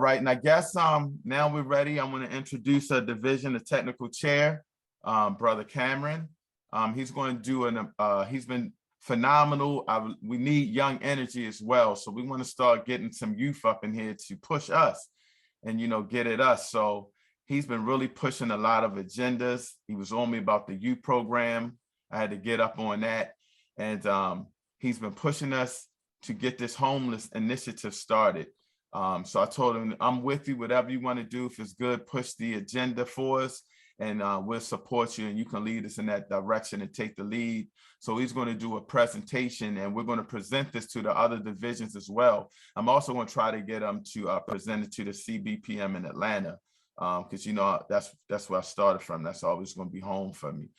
right, and I guess now we're ready. I'm going to introduce a division, a technical chair, Brother Cameron. He's going to do he's been phenomenal. We need young energy as well, so we want to start getting some youth up in here to push us and get at us. So he's been really pushing a lot of agendas. He was on me about the youth program. I had to get up on that, and he's been pushing us to get this homeless initiative started. So I told him, I'm with you, whatever you want to do. If it's good, push the agenda for us, and we'll support you, and you can lead us in that direction and take the lead. So he's going to do a presentation, and we're going to present this to the other divisions as well. I'm also going to try to get them to present it to the CBPM in Atlanta, because that's where I started from. That's always going to be home for me.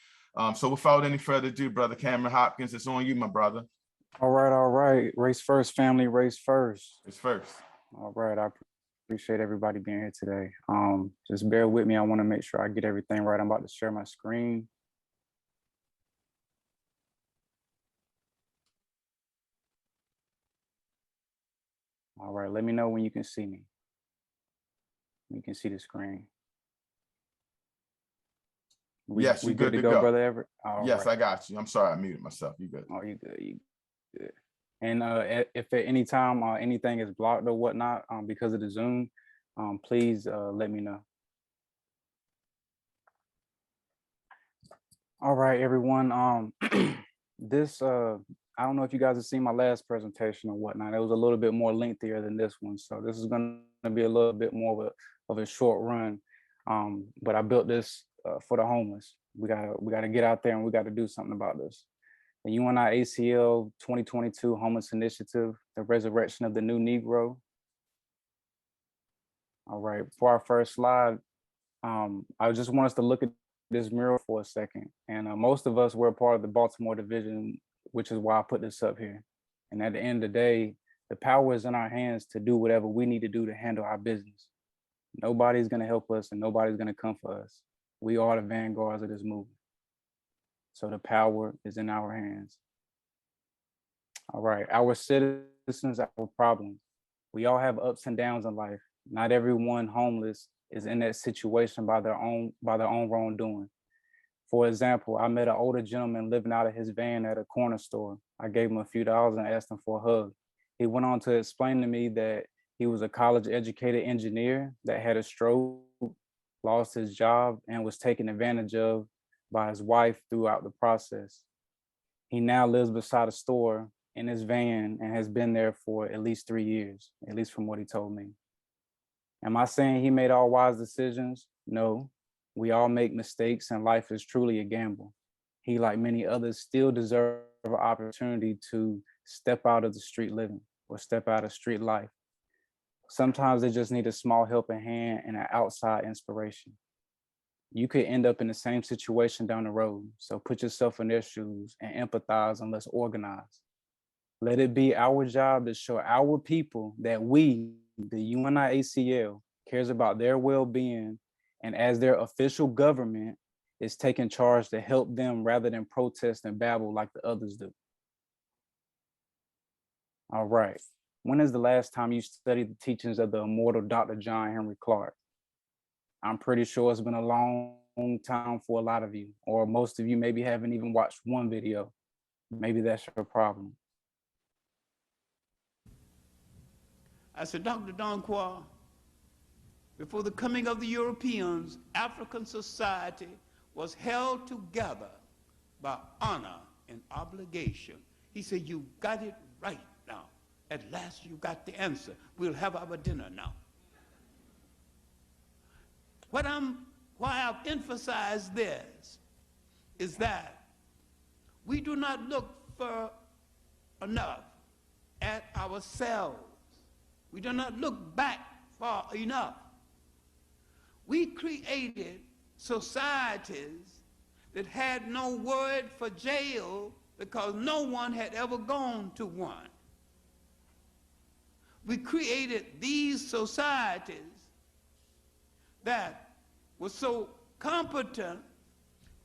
So without any further ado, Brother Cameron Hopkins, it's on you, my brother. All right. Race first, family, race first. Race first. All right, I appreciate everybody being here today. Just bear with me. I want to make sure I get everything right. I'm about to share my screen. All right, let me know when you can see me. You can see the screen. Yes, you good to go, Brother Everett? Yes, right. I got you. I'm sorry, I muted myself. You good? Oh, you good. And if at any time anything is blocked or whatnot because of the Zoom, please let me know. All right, everyone. This I don't know if you guys have seen my last presentation or whatnot. It was a little bit more lengthier than this one, so this is going to be a little bit more of a short run. But I built this for the homeless. We gotta get out there and we got to do something about this. The UNIA-ACL 2022 Homeless Initiative, the resurrection of the new Negro. All right, for our first slide, I just want us to look at this mural for a second. And most of us were a part of the Baltimore Division, which is why I put this up here. And at the end of the day, the power is in our hands to do whatever we need to do to handle our business. Nobody's gonna help us and nobody's gonna come for us. We are the vanguards of this movement. So the power is in our hands. All right, our citizens, our problems. We all have ups and downs in life. Not everyone homeless is in that situation by their own wrongdoing. For example, I met an older gentleman living out of his van at a corner store. I gave him a few dollars and asked him for a hug. He went on to explain to me that he was a college-educated engineer that had a stroke, lost his job, and was taken advantage of by his wife throughout the process. He now lives beside a store in his van and has been there for at least 3 years, at least from what he told me. Am I saying he made all wise decisions? No, we all make mistakes and life is truly a gamble. He, like many others, still deserve an opportunity to step out of the street living or step out of street life. Sometimes they just need a small helping hand and an outside inspiration. You could end up in the same situation down the road. So put yourself in their shoes and empathize and let's organize. Let it be our job to show our people that we, the UNIA-ACL, cares about their well-being, and as their official government is taking charge to help them rather than protest and babble like the others do. All right. When is the last time you studied the teachings of the immortal Dr. John Henry Clarke? I'm pretty sure it's been a long time for a lot of you, or most of you maybe haven't even watched one video. Maybe that's your problem. I said, Dr. Donqua, before the coming of the Europeans, African society was held together by honor and obligation. He said, you got it right now. At last you got the answer. We'll have our dinner now. Why I've emphasized this is that we do not look for enough at ourselves. We do not look back far enough. We created societies that had no word for jail because no one had ever gone to one. We created these societies that were so competent,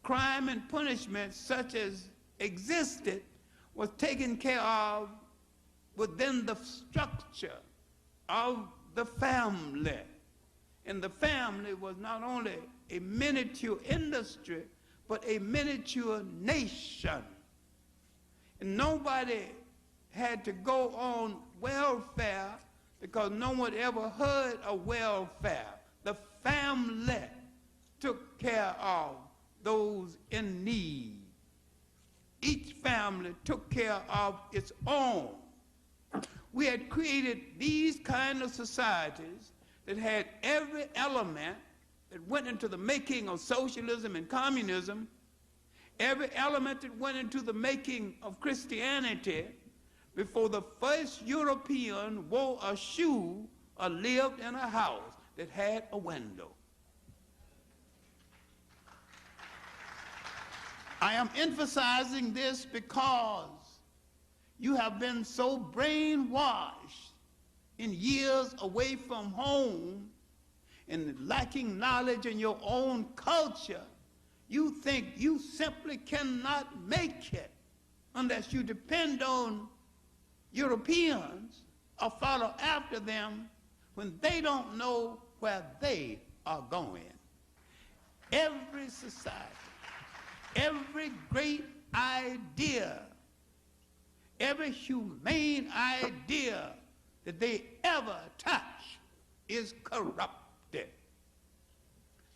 crime and punishment such as existed was taken care of within the structure of the family. And the family was not only a miniature industry, but a miniature nation. And nobody had to go on welfare because no one ever heard of welfare. The family took care of those in need. Each family took care of its own. We had created these kind of societies that had every element that went into the making of socialism and communism, every element that went into the making of Christianity before the first European wore a shoe or lived in a house that had a window. I am emphasizing this because you have been so brainwashed in years away from home and lacking knowledge in your own culture, you think you simply cannot make it unless you depend on Europeans or follow after them when they don't know where they are going. Every society, every great idea, every humane idea that they ever touch is corrupted.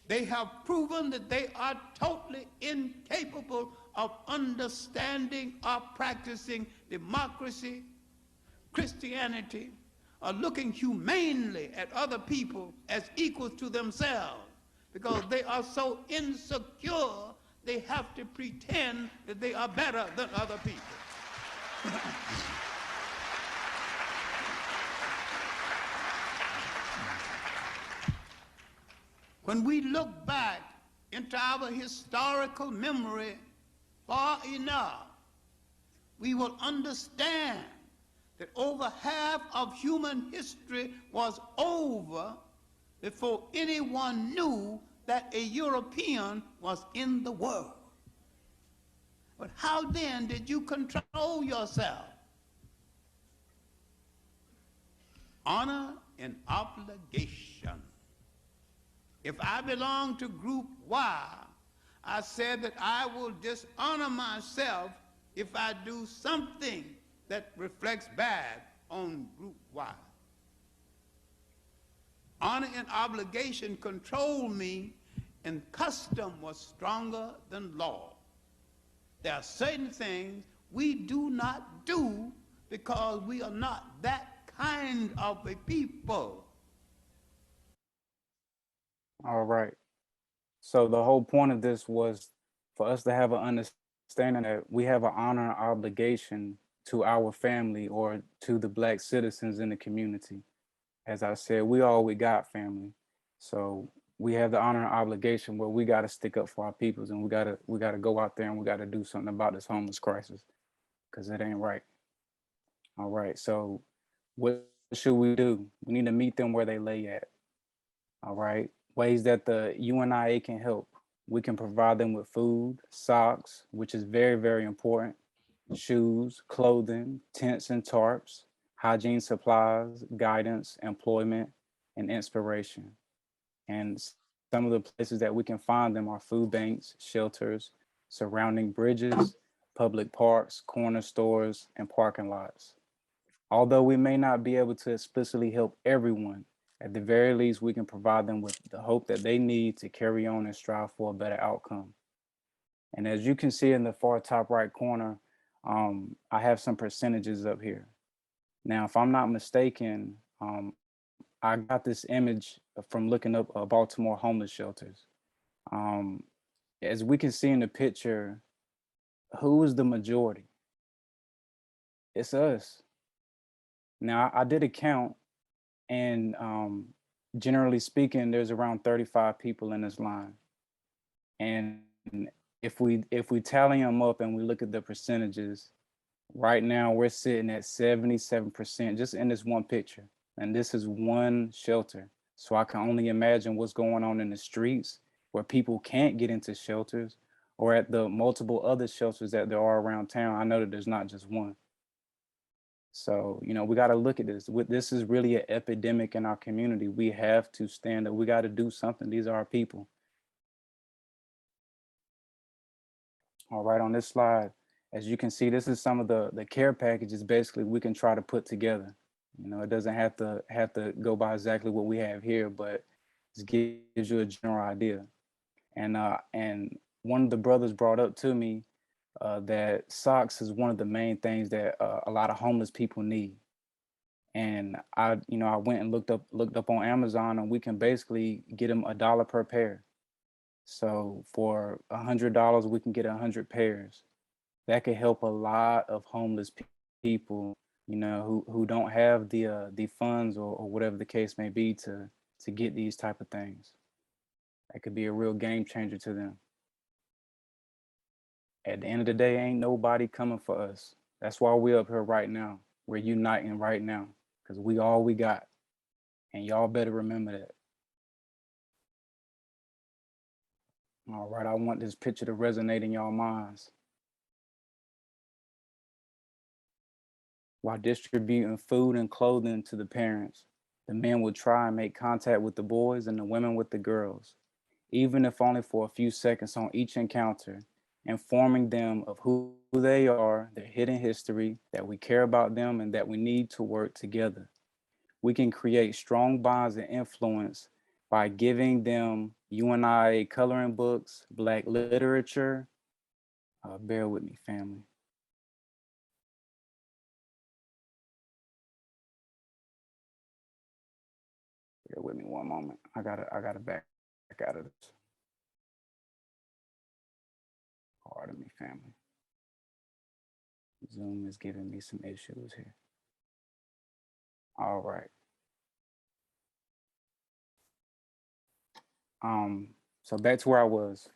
They have proven that they are totally incapable of understanding or practicing democracy, Christianity, or looking humanely at other people as equals to themselves, because they are so insecure they have to pretend that they are better than other people. When we look back into our historical memory far enough, we will understand that over half of human history was over before anyone knew that a European was in the world. But how then did you control yourself? Honor and obligation. If I belong to Group Y, I said that I will dishonor myself if I do something that reflects bad on Group Y. Honor and obligation controlled me, and custom was stronger than law. There are certain things we do not do because we are not that kind of a people. All right. So the whole point of this was for us to have an understanding that we have an honor and obligation to our family or to the Black citizens in the community. As I said, we got family. So we have the honor and obligation where we got to stick up for our peoples, and we got to go out there and we got to do something about this homeless crisis, because it ain't right. All right. So what should we do? We need to meet them where they lay at. All right. Ways that the UNIA can help. We can provide them with food, socks, which is very, very important, shoes, clothing, tents and tarps, hygiene supplies, guidance, employment, and inspiration. And some of the places that we can find them are food banks, shelters, surrounding bridges, public parks, corner stores, and parking lots. Although we may not be able to explicitly help everyone, at the very least, we can provide them with the hope that they need to carry on and strive for a better outcome. And as you can see in the far top right corner, I have some percentages up here. Now, if I'm not mistaken, I got this image from looking up Baltimore homeless shelters. As we can see in the picture, who is the majority? It's us. Now, I did a count, and generally speaking, there's around 35 people in this line. And if we tally them up and we look at the percentages, right now we're sitting at 77% just in this one picture. And this is one shelter. So I can only imagine what's going on in the streets where people can't get into shelters, or at the multiple other shelters that there are around town. I know that there's not just one. So, you know, we got to look at this. This is really an epidemic in our community. We have to stand up. We got to do something. These are our people. All right, on this slide, as you can see, this is some of the care packages basically we can try to put together. You know, it doesn't have to go by exactly what we have here, but it gives you a general idea. And one of the brothers brought up to me that socks is one of the main things that a lot of homeless people need. And I went and looked up on Amazon, and we can basically get them $1 per pair. So for $100, we can get 100 pairs. That could help a lot of homeless people, you know, who don't have the funds or whatever the case may be to get these type of things. That could be a real game changer to them. At the end of the day, ain't nobody coming for us. That's why we're up here right now. We're uniting right now because we all we got. And y'all better remember that. All right, I want this picture to resonate in y'all minds. While distributing food and clothing to the parents, the men will try and make contact with the boys and the women with the girls, even if only for a few seconds on each encounter, informing them of who they are, their hidden history, that we care about them, and that we need to work together. We can create strong bonds and influence by giving them UNIA coloring books, Black literature. Bear with me, family. Bear with me one moment. I gotta back out of this. Pardon me, family. Zoom is giving me some issues here. All right. So back to where I was.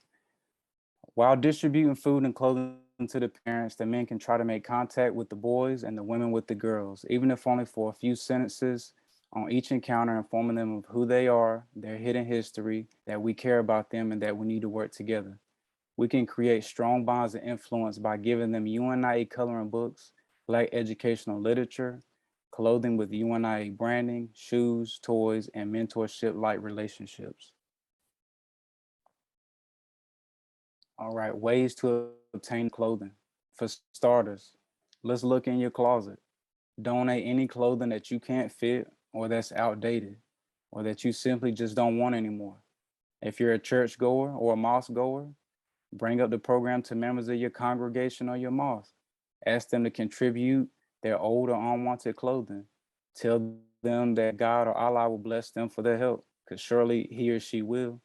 While distributing food and clothing to the parents, the men can try to make contact with the boys and the women with the girls, even if only for a few sentences on each encounter, informing them of who they are, their hidden history, that we care about them, and that we need to work together. We can create strong bonds of influence by giving them UNIA coloring books, Black educational literature, clothing with UNIA branding, shoes, toys, and mentorship-like relationships. All right, ways to obtain clothing. For starters, let's look in your closet. Donate any clothing that you can't fit or that's outdated or that you simply just don't want anymore. If you're a church goer or a mosque goer, bring up the program to members of your congregation or your mosque. Ask them to contribute their old or unwanted clothing. Tell them that God or Allah will bless them for their help, because surely he or she will.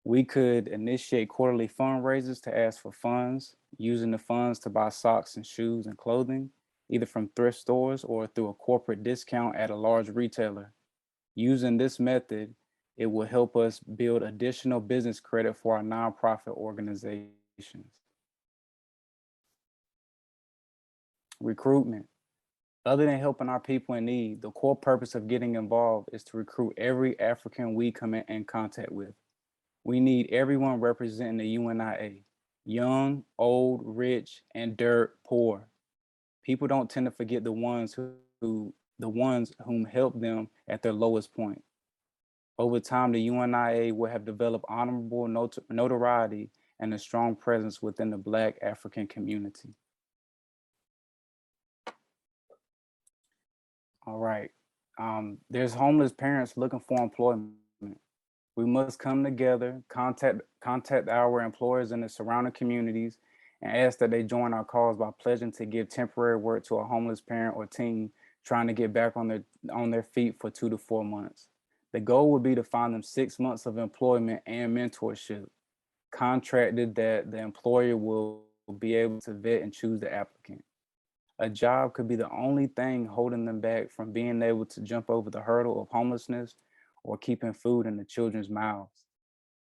We could initiate quarterly fundraisers to ask for funds, using the funds to buy socks and shoes and clothing, either from thrift stores or through a corporate discount at a large retailer. Using this method, it will help us build additional business credit for our nonprofit organizations. Recruitment. Other than helping our people in need, the core purpose of getting involved is to recruit every African we come in contact with. We need everyone representing the UNIA, young, old, rich, and dirt poor. People don't tend to forget the ones whom helped them at their lowest point. Over time, the UNIA will have developed honorable notoriety and a strong presence within the Black African community. All right. There's homeless parents looking for employment. We must come together, contact our employers in the surrounding communities, and ask that they join our cause by pledging to give temporary work to a homeless parent or teen trying to get back on their feet for 2 to 4 months. The goal would be to find them 6 months of employment and mentorship, contracted that the employer will be able to vet and choose the applicant. A job could be the only thing holding them back from being able to jump over the hurdle of homelessness or keeping food in the children's mouths.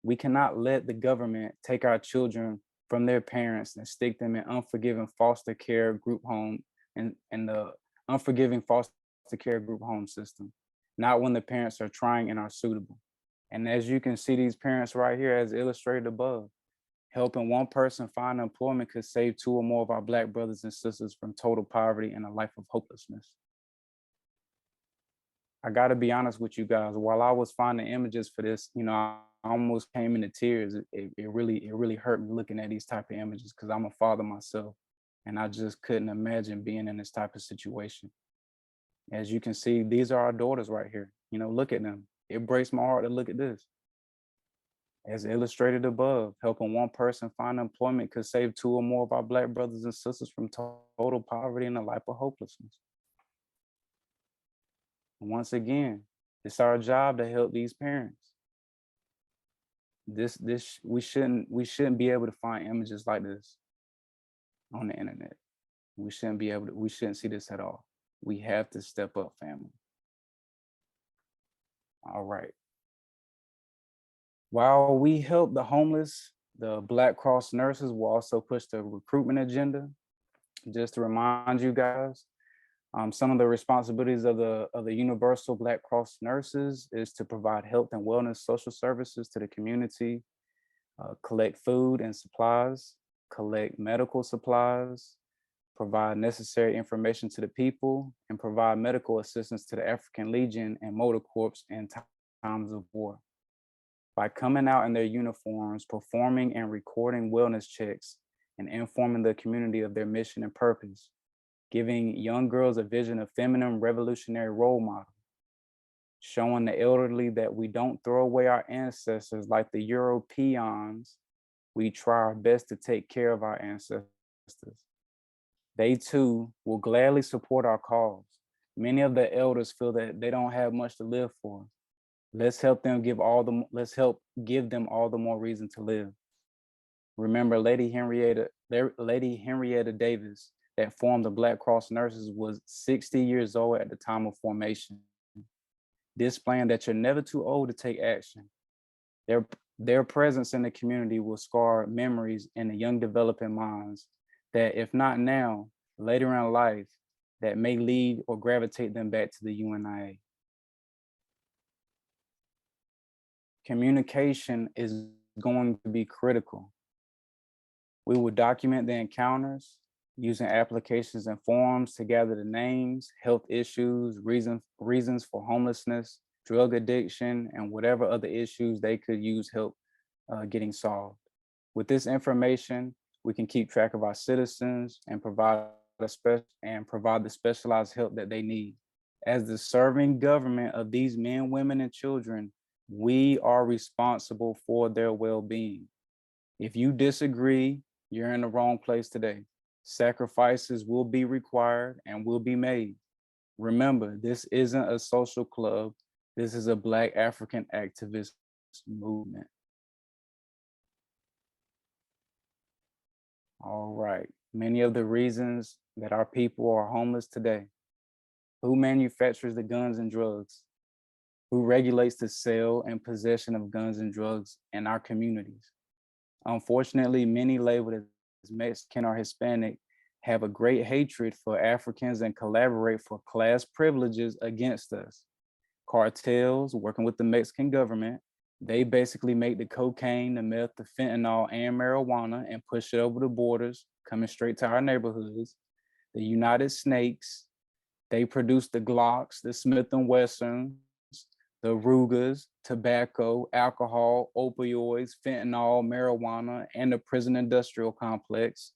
We cannot let the government take our children from their parents and stick them in unforgiving foster care group home and the unforgiving foster care group home system, not when the parents are trying and are suitable. And as you can see, these parents right here as illustrated above Helping one person find employment could save 2 or more of our Black brothers and sisters from total poverty and a life of hopelessness. I gotta be honest with you guys, while I was finding images for this, you know, I almost came into tears. It really hurt me looking at these type of images because I'm a father myself, and I just couldn't imagine being in this type of situation. As you can see, these are our daughters right here. You know, look at them. It breaks my heart to look at this. As illustrated above, helping one person find employment could save 2 or more of our Black brothers and sisters from total poverty and a life of hopelessness. And once again, it's our job to help these parents. We shouldn't be able to find images like this on the internet. We shouldn't see this at all. We have to step up, family. All right. While we help the homeless, the Black Cross nurses will also push the recruitment agenda. Just to remind you guys, some of the responsibilities of the Universal Black Cross nurses is to provide health and wellness social services to the community, collect food and supplies, collect medical supplies, provide necessary information to the people, and provide medical assistance to the African Legion and Motor Corps in times of war. By coming out in their uniforms, performing and recording wellness checks, and informing the community of their mission and purpose, giving young girls a vision of feminine revolutionary role model, showing the elderly that we don't throw away our ancestors like the Europeans. We try our best to take care of our ancestors. They too will gladly support our cause. Many of the elders feel that they don't have much to live for. Let's help give them all the more reason to live. Remember, Lady Henrietta Davis, that formed the Black Cross Nurses, was 60 years old at the time of formation, displaying that you're never too old to take action. Their presence in the community will scar memories in the young developing minds that, if not now, later in life, that may lead or gravitate them back to the UNIA. Communication is going to be critical. We will document the encounters using applications and forms to gather the names, health issues, reasons for homelessness, drug addiction, and whatever other issues they could use help getting solved. With this information, we can keep track of our citizens and provide the specialized help that they need. As the serving government of these men, women, and children, we are responsible for their well-being. If you disagree, you're in the wrong place today. Sacrifices will be required and will be made. Remember, this isn't a social club. This is a Black African activist movement. All right, many of the reasons that our people are homeless today. Who manufactures the guns and drugs? Who regulates the sale and possession of guns and drugs in our communities? Unfortunately, many labeled as Mexican or Hispanic have a great hatred for Africans and collaborate for class privileges against us. Cartels working with the Mexican government, they basically make the cocaine, the meth, the fentanyl, and marijuana and push it over the borders, coming straight to our neighborhoods. The United Snakes, they produce the Glocks, the Smith & Wessons, the Rugers, tobacco, alcohol, opioids, fentanyl, marijuana, and the prison industrial complex.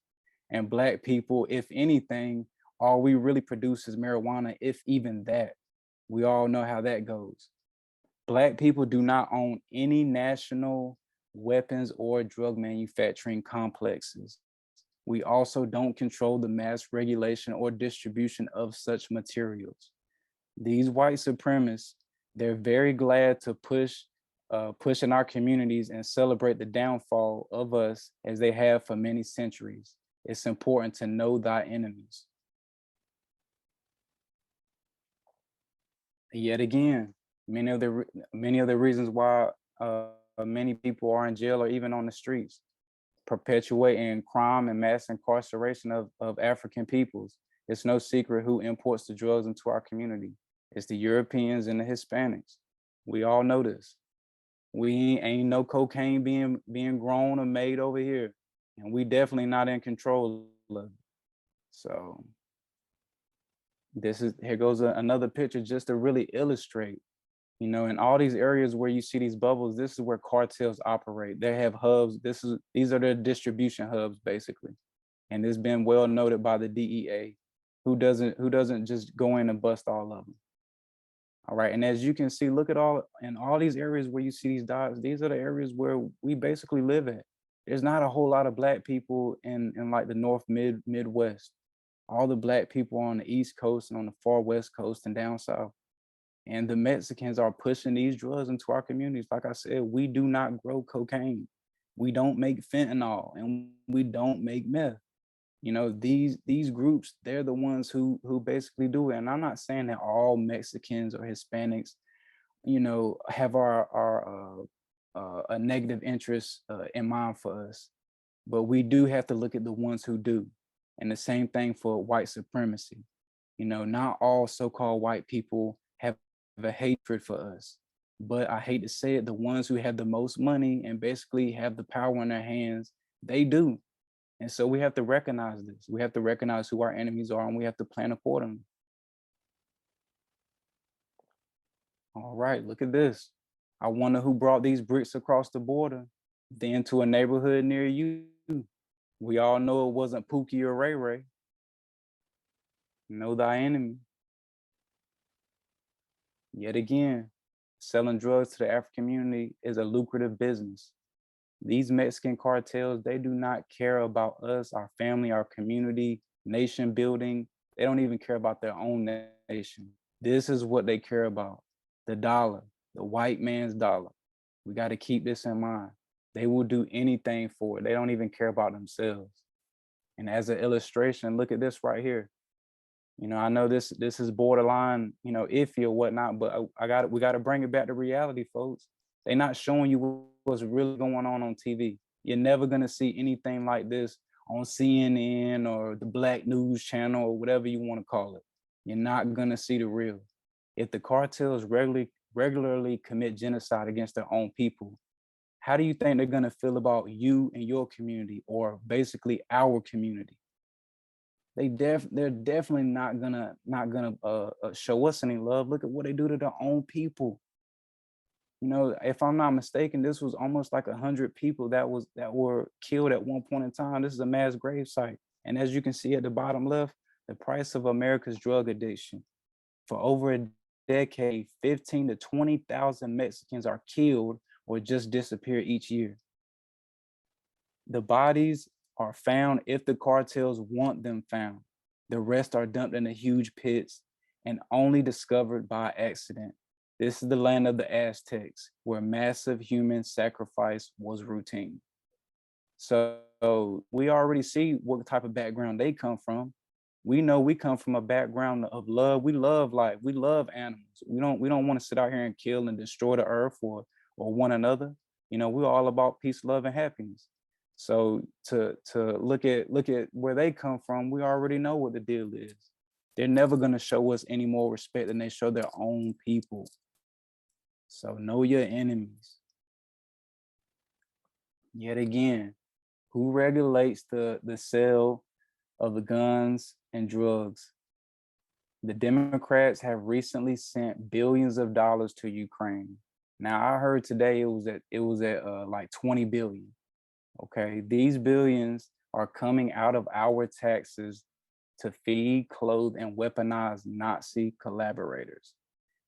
And Black people, if anything, all we really produce is marijuana, if even that. We all know how that goes. Black people do not own any national weapons or drug manufacturing complexes. We also don't control the mass regulation or distribution of such materials. These white supremacists, they're very glad to push in our communities and celebrate the downfall of us as they have for many centuries. It's important to know thy enemies. Yet again, many of the reasons why many people are in jail or even on the streets, perpetuating crime and mass incarceration of African peoples. It's no secret who imports the drugs into our community. It's the Europeans and the Hispanics. We all know this. We ain't no cocaine being grown or made over here, and we definitely not in control of it. So here goes another picture just to really illustrate, you know, in all these areas where you see these bubbles, this is where cartels operate. They have hubs. These are their distribution hubs, basically. And it's been well noted by the DEA, who doesn't just go in and bust all of them. All right, and as you can see, look at all these areas where you see these dots. These are the areas where we basically live at. There's not a whole lot of Black people in like the North Midwest. All the Black people on the East Coast and on the far West Coast and down south. And the Mexicans are pushing these drugs into our communities. Like I said, we do not grow cocaine. We don't make fentanyl, and we don't make meth. You know, these groups, they're the ones who basically do it. And I'm not saying that all Mexicans or Hispanics, you know, have a negative interest in mind for us, but we do have to look at the ones who do. And the same thing for white supremacy. You know, not all so-called white people have a hatred for us, but I hate to say it, the ones who have the most money and basically have the power in their hands, they do. And so we have to recognize this. We have to recognize who our enemies are, and we have to plan accordingly. All right, look at this. I wonder who brought these bricks across the border, then to a neighborhood near you. We all know it wasn't Pookie or Ray Ray. Know thy enemy. Yet again, selling drugs to the African community is a lucrative business. These Mexican cartels, they do not care about us, our family, our community, nation building. They don't even care about their own nation. This is what they care about, the dollar, the white man's dollar. We got to keep this in mind. They will do anything for it. They don't even care about themselves. And as an illustration, look at this right here. You know, I know this is borderline, you know, iffy or whatnot, but we got to bring it back to reality, folks. They're not showing you what's really going on TV. You're never going to see anything like this on CNN or the Black News Channel or whatever you want to call it. You're not going to see the real. If the cartels regularly commit genocide against their own people, how do you think they're going to feel about you and your community, or basically our community? They're definitely not gonna show us any love. Look at what they do to their own people. You know, if I'm not mistaken, this was almost like 100 people that were killed at one point in time. This is a mass grave site. And as you can see at the bottom left, the price of America's drug addiction. For over a decade, 15 to 20,000 Mexicans are killed or just disappear each year. The bodies are found if the cartels want them found. The rest are dumped in the huge pits and only discovered by accident. This is the land of the Aztecs, where massive human sacrifice was routine. So we already see what type of background they come from. We know we come from a background of love. We love life. We love animals. We don't want to sit out here and kill and destroy the earth or one another. You know, we're all about peace, love, and happiness. So to look at where they come from, we already know what the deal is. They're never going to show us any more respect than they show their own people. So know your enemies. Yet again, who regulates the sale of the guns and drugs? The Democrats have recently sent billions of dollars to Ukraine. Now I heard today it was at like 20 billion. Okay, these billions are coming out of our taxes to feed, clothe, and weaponize Nazi collaborators.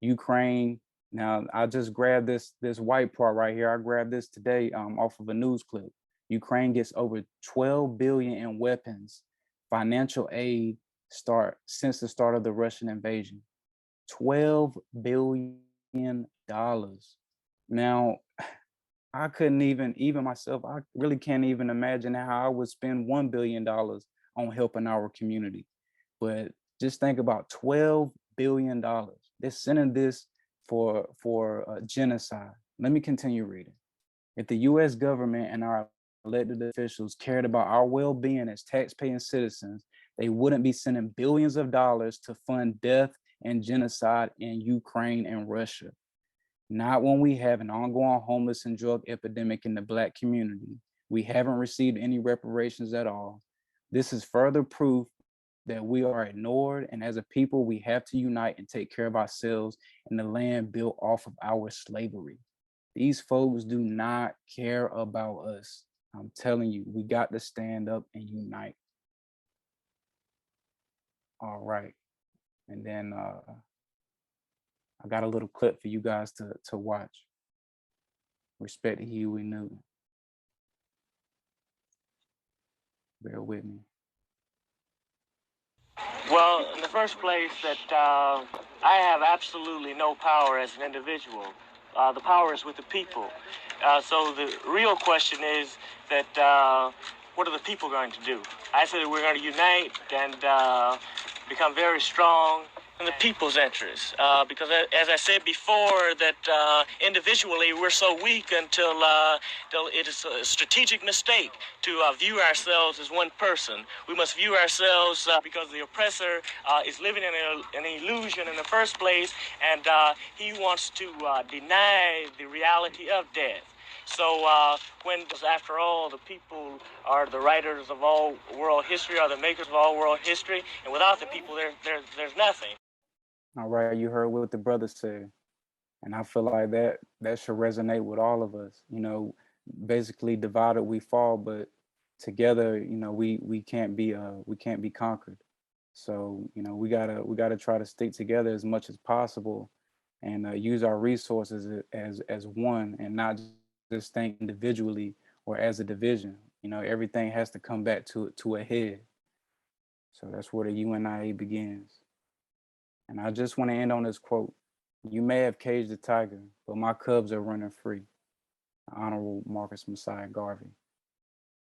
Ukraine, now I just grabbed this white part right here. I grabbed this today off of a news clip. Ukraine gets over 12 billion in weapons, financial aid since the start of the Russian invasion. $12 billion. Now, I couldn't even myself, I really can't even imagine how I would spend $1 billion on helping our community. But just think about $12 billion. They're sending this for genocide. Let me continue reading. If the US government and our elected officials cared about our well-being as taxpaying citizens, they wouldn't be sending billions of dollars to fund death and genocide in Ukraine and Russia. not when we have an ongoing homeless and drug epidemic in the Black community. We haven't received any reparations at all. This is further proof that we are ignored, and as a people, we have to unite and take care of ourselves and the land built off of our slavery. These folks do not care about us. I'm telling you, we got to stand up and unite. All right. And then I got a little clip for you guys to watch. Respect to Huey Newton. Bear with me. Well, in the first place, that I have absolutely no power as an individual. The power is with the people. So the real question is that what are the people going to do? I said that we're going to unite and become very strong in the people's interest. Because as I said before, that individually we're so weak until it is a strategic mistake to view ourselves as one person. We must view ourselves because the oppressor is living in an illusion in the first place, and he wants to deny the reality of death. So when, after all, the people are the writers of all world history, are the makers of all world history, and without the people, there's nothing. All right, you heard what the brother said. And I feel like that should resonate with all of us. You know, basically divided we fall, but together, you know, we can't be conquered. So, you know, we gotta try to stick together as much as possible and use our resources as one, and not just think individually or as a division. You know, everything has to come back to a head. So that's where the UNIA begins. And I just want to end on this quote. You may have caged the tiger, but my cubs are running free. The Honorable Marcus Messiah Garvey.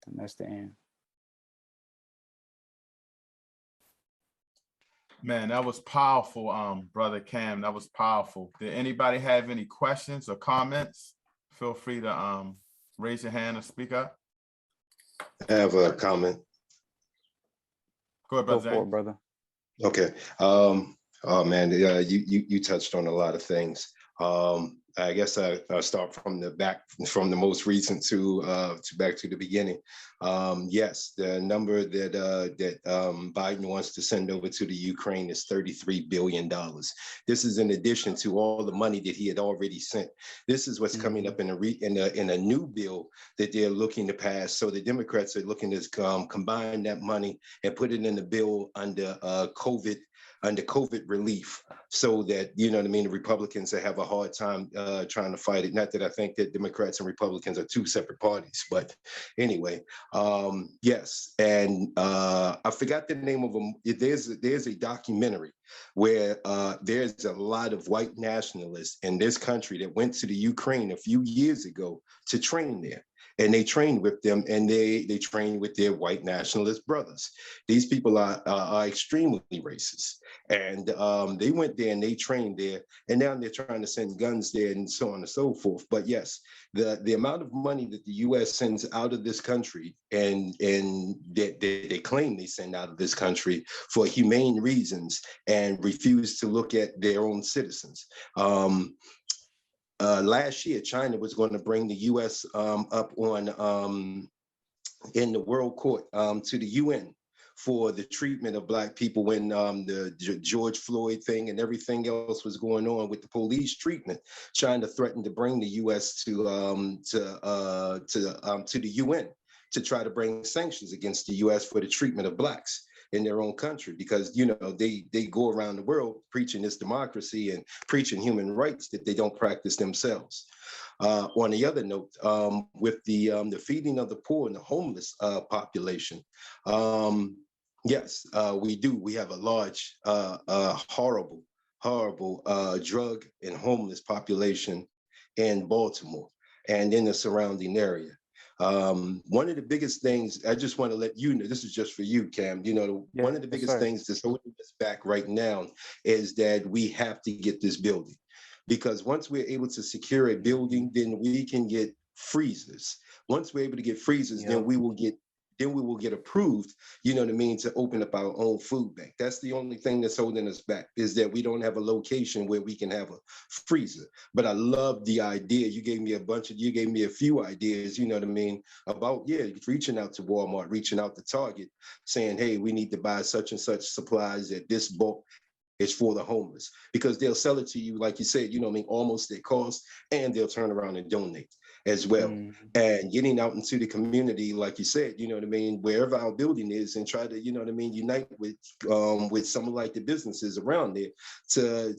And that's the end. Man, that was powerful, Brother Cam. That was powerful. Did anybody have any questions or comments? Feel free to raise your hand or speak up. I have a comment. Go ahead, brother. Go for it, brother. Okay. Oh man, you touched on a lot of things. I guess I'll start from the most recent to back to the beginning. Yes, the number that Biden wants to send over to the Ukraine is $33 billion. This is in addition to all the money that he had already sent. This is what's coming up in a new bill that they're looking to pass. So the Democrats are looking to combine that money and put it in the bill under COVID relief, so that, you know what I mean, the Republicans that have a hard time trying to fight it. Not that I think that Democrats and Republicans are two separate parties, but anyway, yes. And I forgot the name of them. There's a documentary where there's a lot of white nationalists in this country that went to the Ukraine a few years ago to train there. And they trained with them, and they trained with their white nationalist brothers. These people are extremely racist, and they went there and they trained there, and now they're trying to send guns there and so on and so forth. But yes, the amount of money that the U.S. sends out of this country, and that they claim they send out of this country for humane reasons and refuse to look at their own citizens. Last year, China was going to bring the U.S. up on in the World Court to the UN for the treatment of Black people when the George Floyd thing and everything else was going on with the police treatment. China threatened to bring the U.S. to the UN to try to bring sanctions against the U.S. for the treatment of Blacks in their own country, because, you know, they go around the world preaching this democracy and preaching human rights that they don't practice themselves. On the other note, with the feeding of the poor and the homeless population, yes, we do. We have a large, horrible drug and homeless population in Baltimore and in the surrounding area. One of the biggest things, I just want to let you know, this is just for you, Cam, you know, one of the biggest things that's holding us back right now is that we have to get this building. Because once we're able to secure a building, then we can get freezers. Once we're able to get freezers, then we will get then we will get approved, you know what I mean, to open up our own food bank. That's the only thing that's holding us back, is that we don't have a location where we can have a freezer. But I love the idea. You gave me a few ideas, you know what I mean, about, yeah, reaching out to Walmart, reaching out to Target, saying, hey, we need to buy such and such supplies at this bulk. It's for the homeless, because they'll sell it to you, like you said, you know what I mean, almost at cost, and they'll turn around and donate as well. And getting out into the community, like you said, you know what I mean, wherever our building is, and try to, you know what I mean, unite with some of like the businesses around there to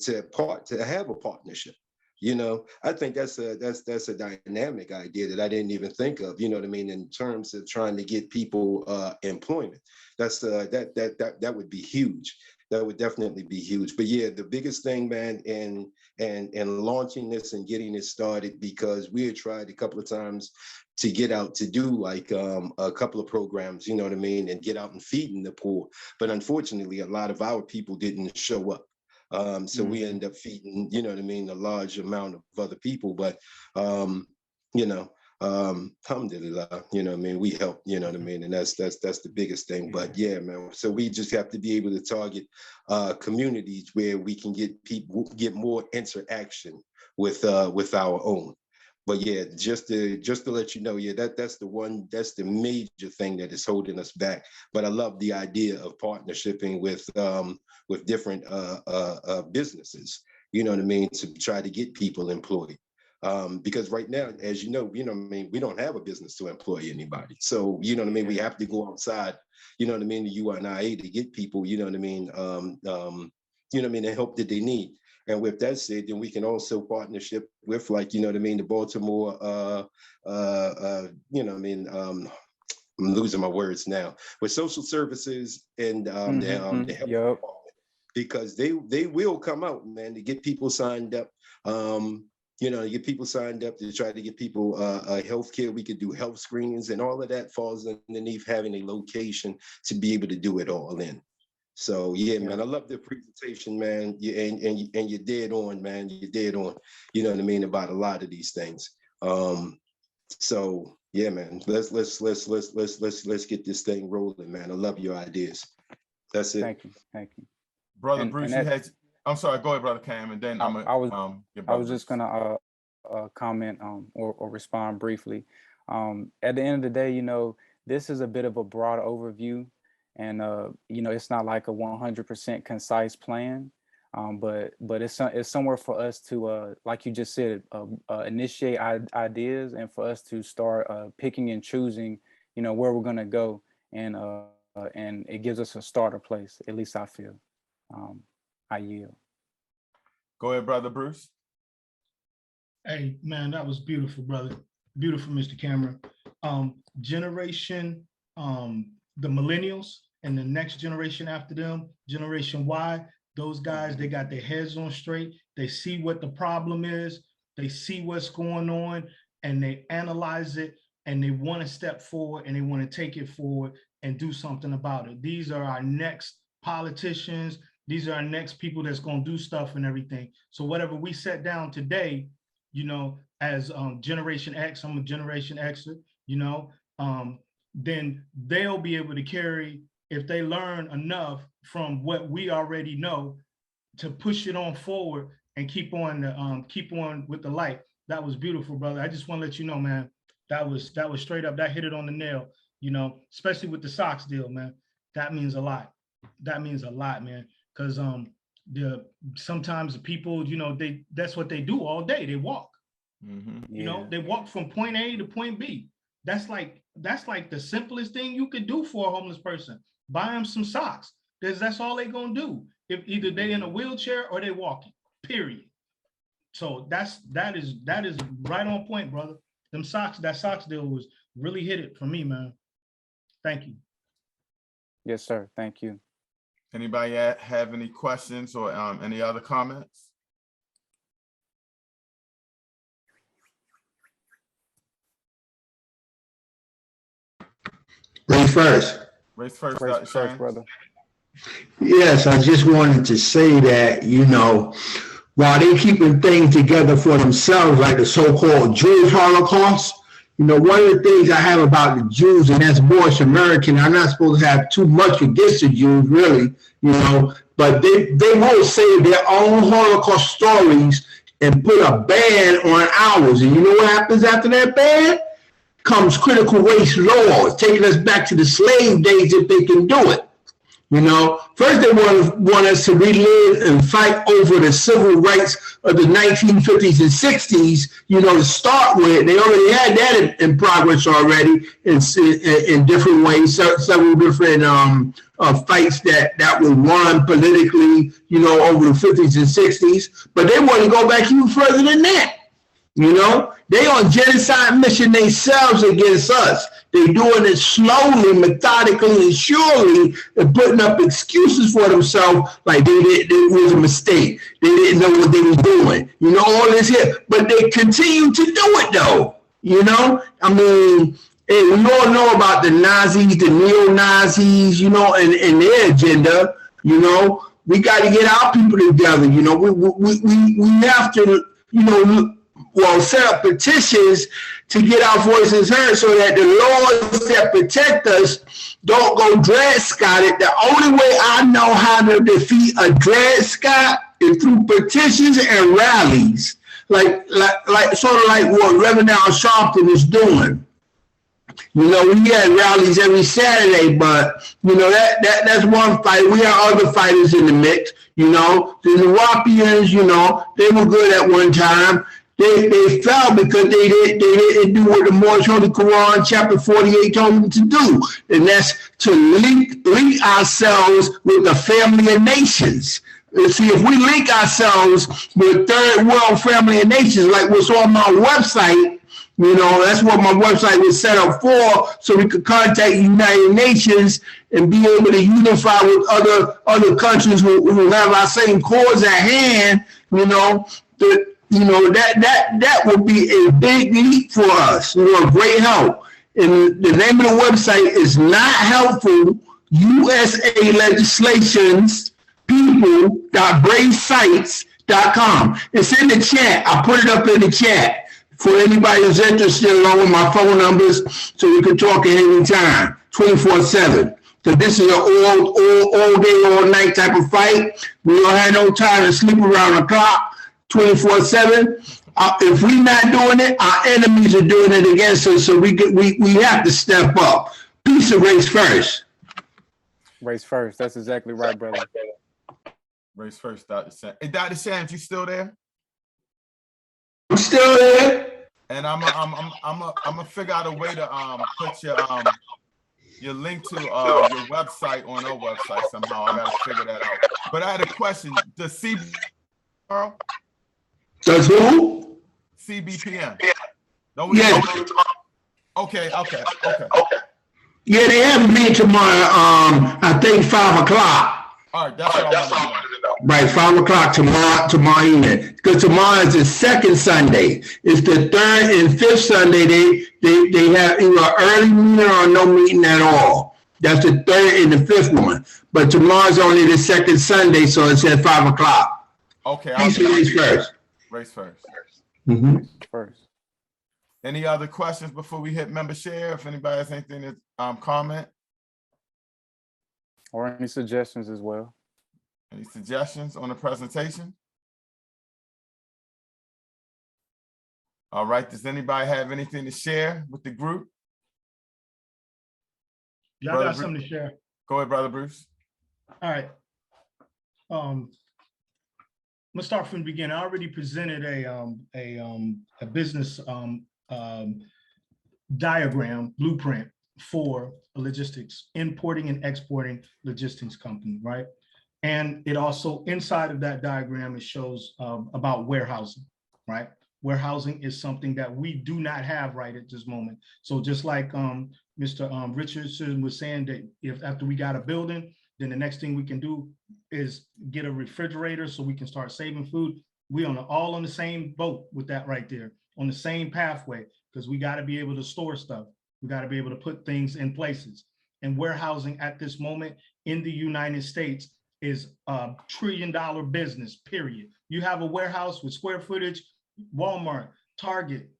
have a partnership. You know, I think that's a dynamic idea that I didn't even think of, you know what I mean, in terms of trying to get people employment. That would be huge. That would definitely be huge. But yeah, the biggest thing, man, and launching this and getting it started, because we had tried a couple of times to get out to do like a couple of programs, you know what I mean, and get out and feeding the poor. But unfortunately, a lot of our people didn't show up. So we end up feeding, you know what I mean, a large amount of other people. But, you know, alhamdulillah, you know what I mean, we help, you know what I mean, and that's the biggest thing. But yeah, man, so we just have to be able to target communities where we can get more interaction with our own. But yeah, just to let you know, yeah, that's the major thing that is holding us back. But I love the idea of partnershiping with different businesses, you know what I mean, to try to get people employed. Because right now, as you know what I mean, we don't have a business to employ anybody. So, you know what I mean, we have to go outside, you know what I mean, the UNIA to get people, you know what I mean, you know what I mean, the help that they need. And with that said, then we can also partnership with, like, you know what I mean, the Baltimore, you know what I mean, I'm losing my words now, with social services and the health department, because they will come out, man, to get people signed up. You know, get people signed up to try to get people health care. We could do health screenings, and all of that falls underneath having a location to be able to do it all in. So yeah, man, I love the presentation, man. And you're dead on, man. You're dead on. You know what I mean, about a lot of these things. So yeah, man, let's get this thing rolling, man. I love your ideas. That's it. Thank you, Brother Bruce. I'm sorry. Go ahead, Brother Cam, and then I was just gonna comment or respond briefly. At the end of the day, you know, this is a bit of a broad overview, and you know, it's not like a 100% concise plan, but it's somewhere for us to, like you just said, initiate ideas, and for us to start picking and choosing, you know, where we're gonna go, and it gives us a starter place. At least I feel. I yield. Go ahead, Brother Bruce. Hey, man, that was beautiful, brother. Beautiful, Mr. Cameron. Generation, the millennials and the next generation after them, Generation Y, those guys, they got their heads on straight. They see what the problem is. They see what's going on, and they analyze it, and they want to step forward, and they want to take it forward and do something about it. These are our next politicians. These are our next people that's going to do stuff and everything. So whatever we set down today, you know, as Generation X, I'm a Generation Xer, you know, then they'll be able to carry, if they learn enough from what we already know, to push it on forward and keep on with the light. That was beautiful, brother. I just want to let you know, man, that was straight up, that hit it on the nail, you know, especially with the socks deal, man. That means a lot. That means a lot, man. Because sometimes the people, you know, that's what they do all day. They walk. You know, they walk from point A to point B. That's like the simplest thing you could do for a homeless person. Buy them some socks. That's all they gonna do. If either they in a wheelchair or they walking. Period. So that is right on point, brother. Them socks, that socks deal was really hit it for me, man. Thank you. Yes, sir. Thank you. Anybody have any questions or any other comments? Raise first. Raise first, brother. Yes, I just wanted to say that, you know, while they keeping things together for themselves, like the so-called Jewish Holocaust, You know, one of the things I have about the Jews, and that's Moorish American, I'm not supposed to have too much against the Jews, really, you know, but they won't say their own Holocaust stories and put a ban on ours. And you know what happens after that ban? Comes critical race laws, taking us back to the slave days if they can do it. You know, first they want us to relive and fight over the civil rights of the 1950s and 60s, you know, to start with. They already had that in progress already in different ways, several different fights that were won politically, you know, over the 50s and 60s. But they want to go back even further than that. You know, they on genocide mission themselves against us. They doing it slowly, methodically, and surely, and putting up excuses for themselves, like it was a mistake. They didn't know what they was doing. You know, all this here, but they continue to do it though. You know, I mean, we all know about the Nazis, the neo-Nazis, you know, and their agenda. You know, we got to get our people together. You know, we have to, you know, set up petitions to get our voices heard so that the laws that protect us don't go Dred Scott. The only way I know how to defeat a Dred Scott is through petitions and rallies, like sort of like what Reverend Al Sharpton is doing. You know, we had rallies every Saturday, but you know that's one fight. We have other fighters in the mix. You know, the Ethiopians, you know, they were good at one time. They fell because they didn't do what the Moorish Holy Quran chapter 48 told them to do, and that's to link ourselves with the family of nations. See, if we link ourselves with third world family of nations, like what's on my website, you know, that's what my website was set up for, so we could contact the United Nations and be able to unify with other countries who have our same cause at hand, you know, you know, that would be a big leap for us, you know, a great help. And the name of the website is Not Helpful USA Legislations People.BraveSites.com. It's in the chat. I put it up in the chat for anybody who's interested, along with my phone numbers, so we can talk at any time, 24/7. So this is an all day, all night type of fight. We don't have no time to sleep around the clock. 24/7. If we're not doing it, our enemies are doing it against us. So we have to step up. Peace and race first. Race first. That's exactly right, brother. Race first, Dr. Sam. Hey, Dr. Shams, you still there? I'm still there. And I'm gonna figure out a way to put your link to your website on our website somehow. I gotta figure that out. But I had a question. Does CBPM? Does who? CBPM. Yeah. Okay. Yeah, they have a meeting tomorrow. I think 5 o'clock. All right, that's what I wanted to know. Right, 5 o'clock tomorrow evening. Because tomorrow is the second Sunday. It's the third and fifth Sunday. They have either early meeting or no meeting at all. That's the third and the fifth one. But tomorrow's only the second Sunday, so it's at 5 o'clock. Okay. Race first. Race first. Mm-hmm. First. Any other questions before we hit member share? If anybody has anything to comment? Or any suggestions as well. Any suggestions on the presentation? All right, does anybody have anything to share with the group? Y'all got something to share. Go ahead, Brother Bruce. All right. Let's start from the beginning. I already presented a business diagram, blueprint for a logistics, importing and exporting logistics company, right? And it also, inside of that diagram, it shows about warehousing, right? Warehousing is something that we do not have right at this moment. So just like Mr. Richardson was saying, that if after we got a building, then the next thing we can do is get a refrigerator so we can start saving food. We all on the same boat with that right there, on the same pathway, because we got to be able to store stuff. We got to be able to put things in places. And warehousing at this moment in the United States is a $1 trillion business, period. You have a warehouse with square footage, Walmart, Target,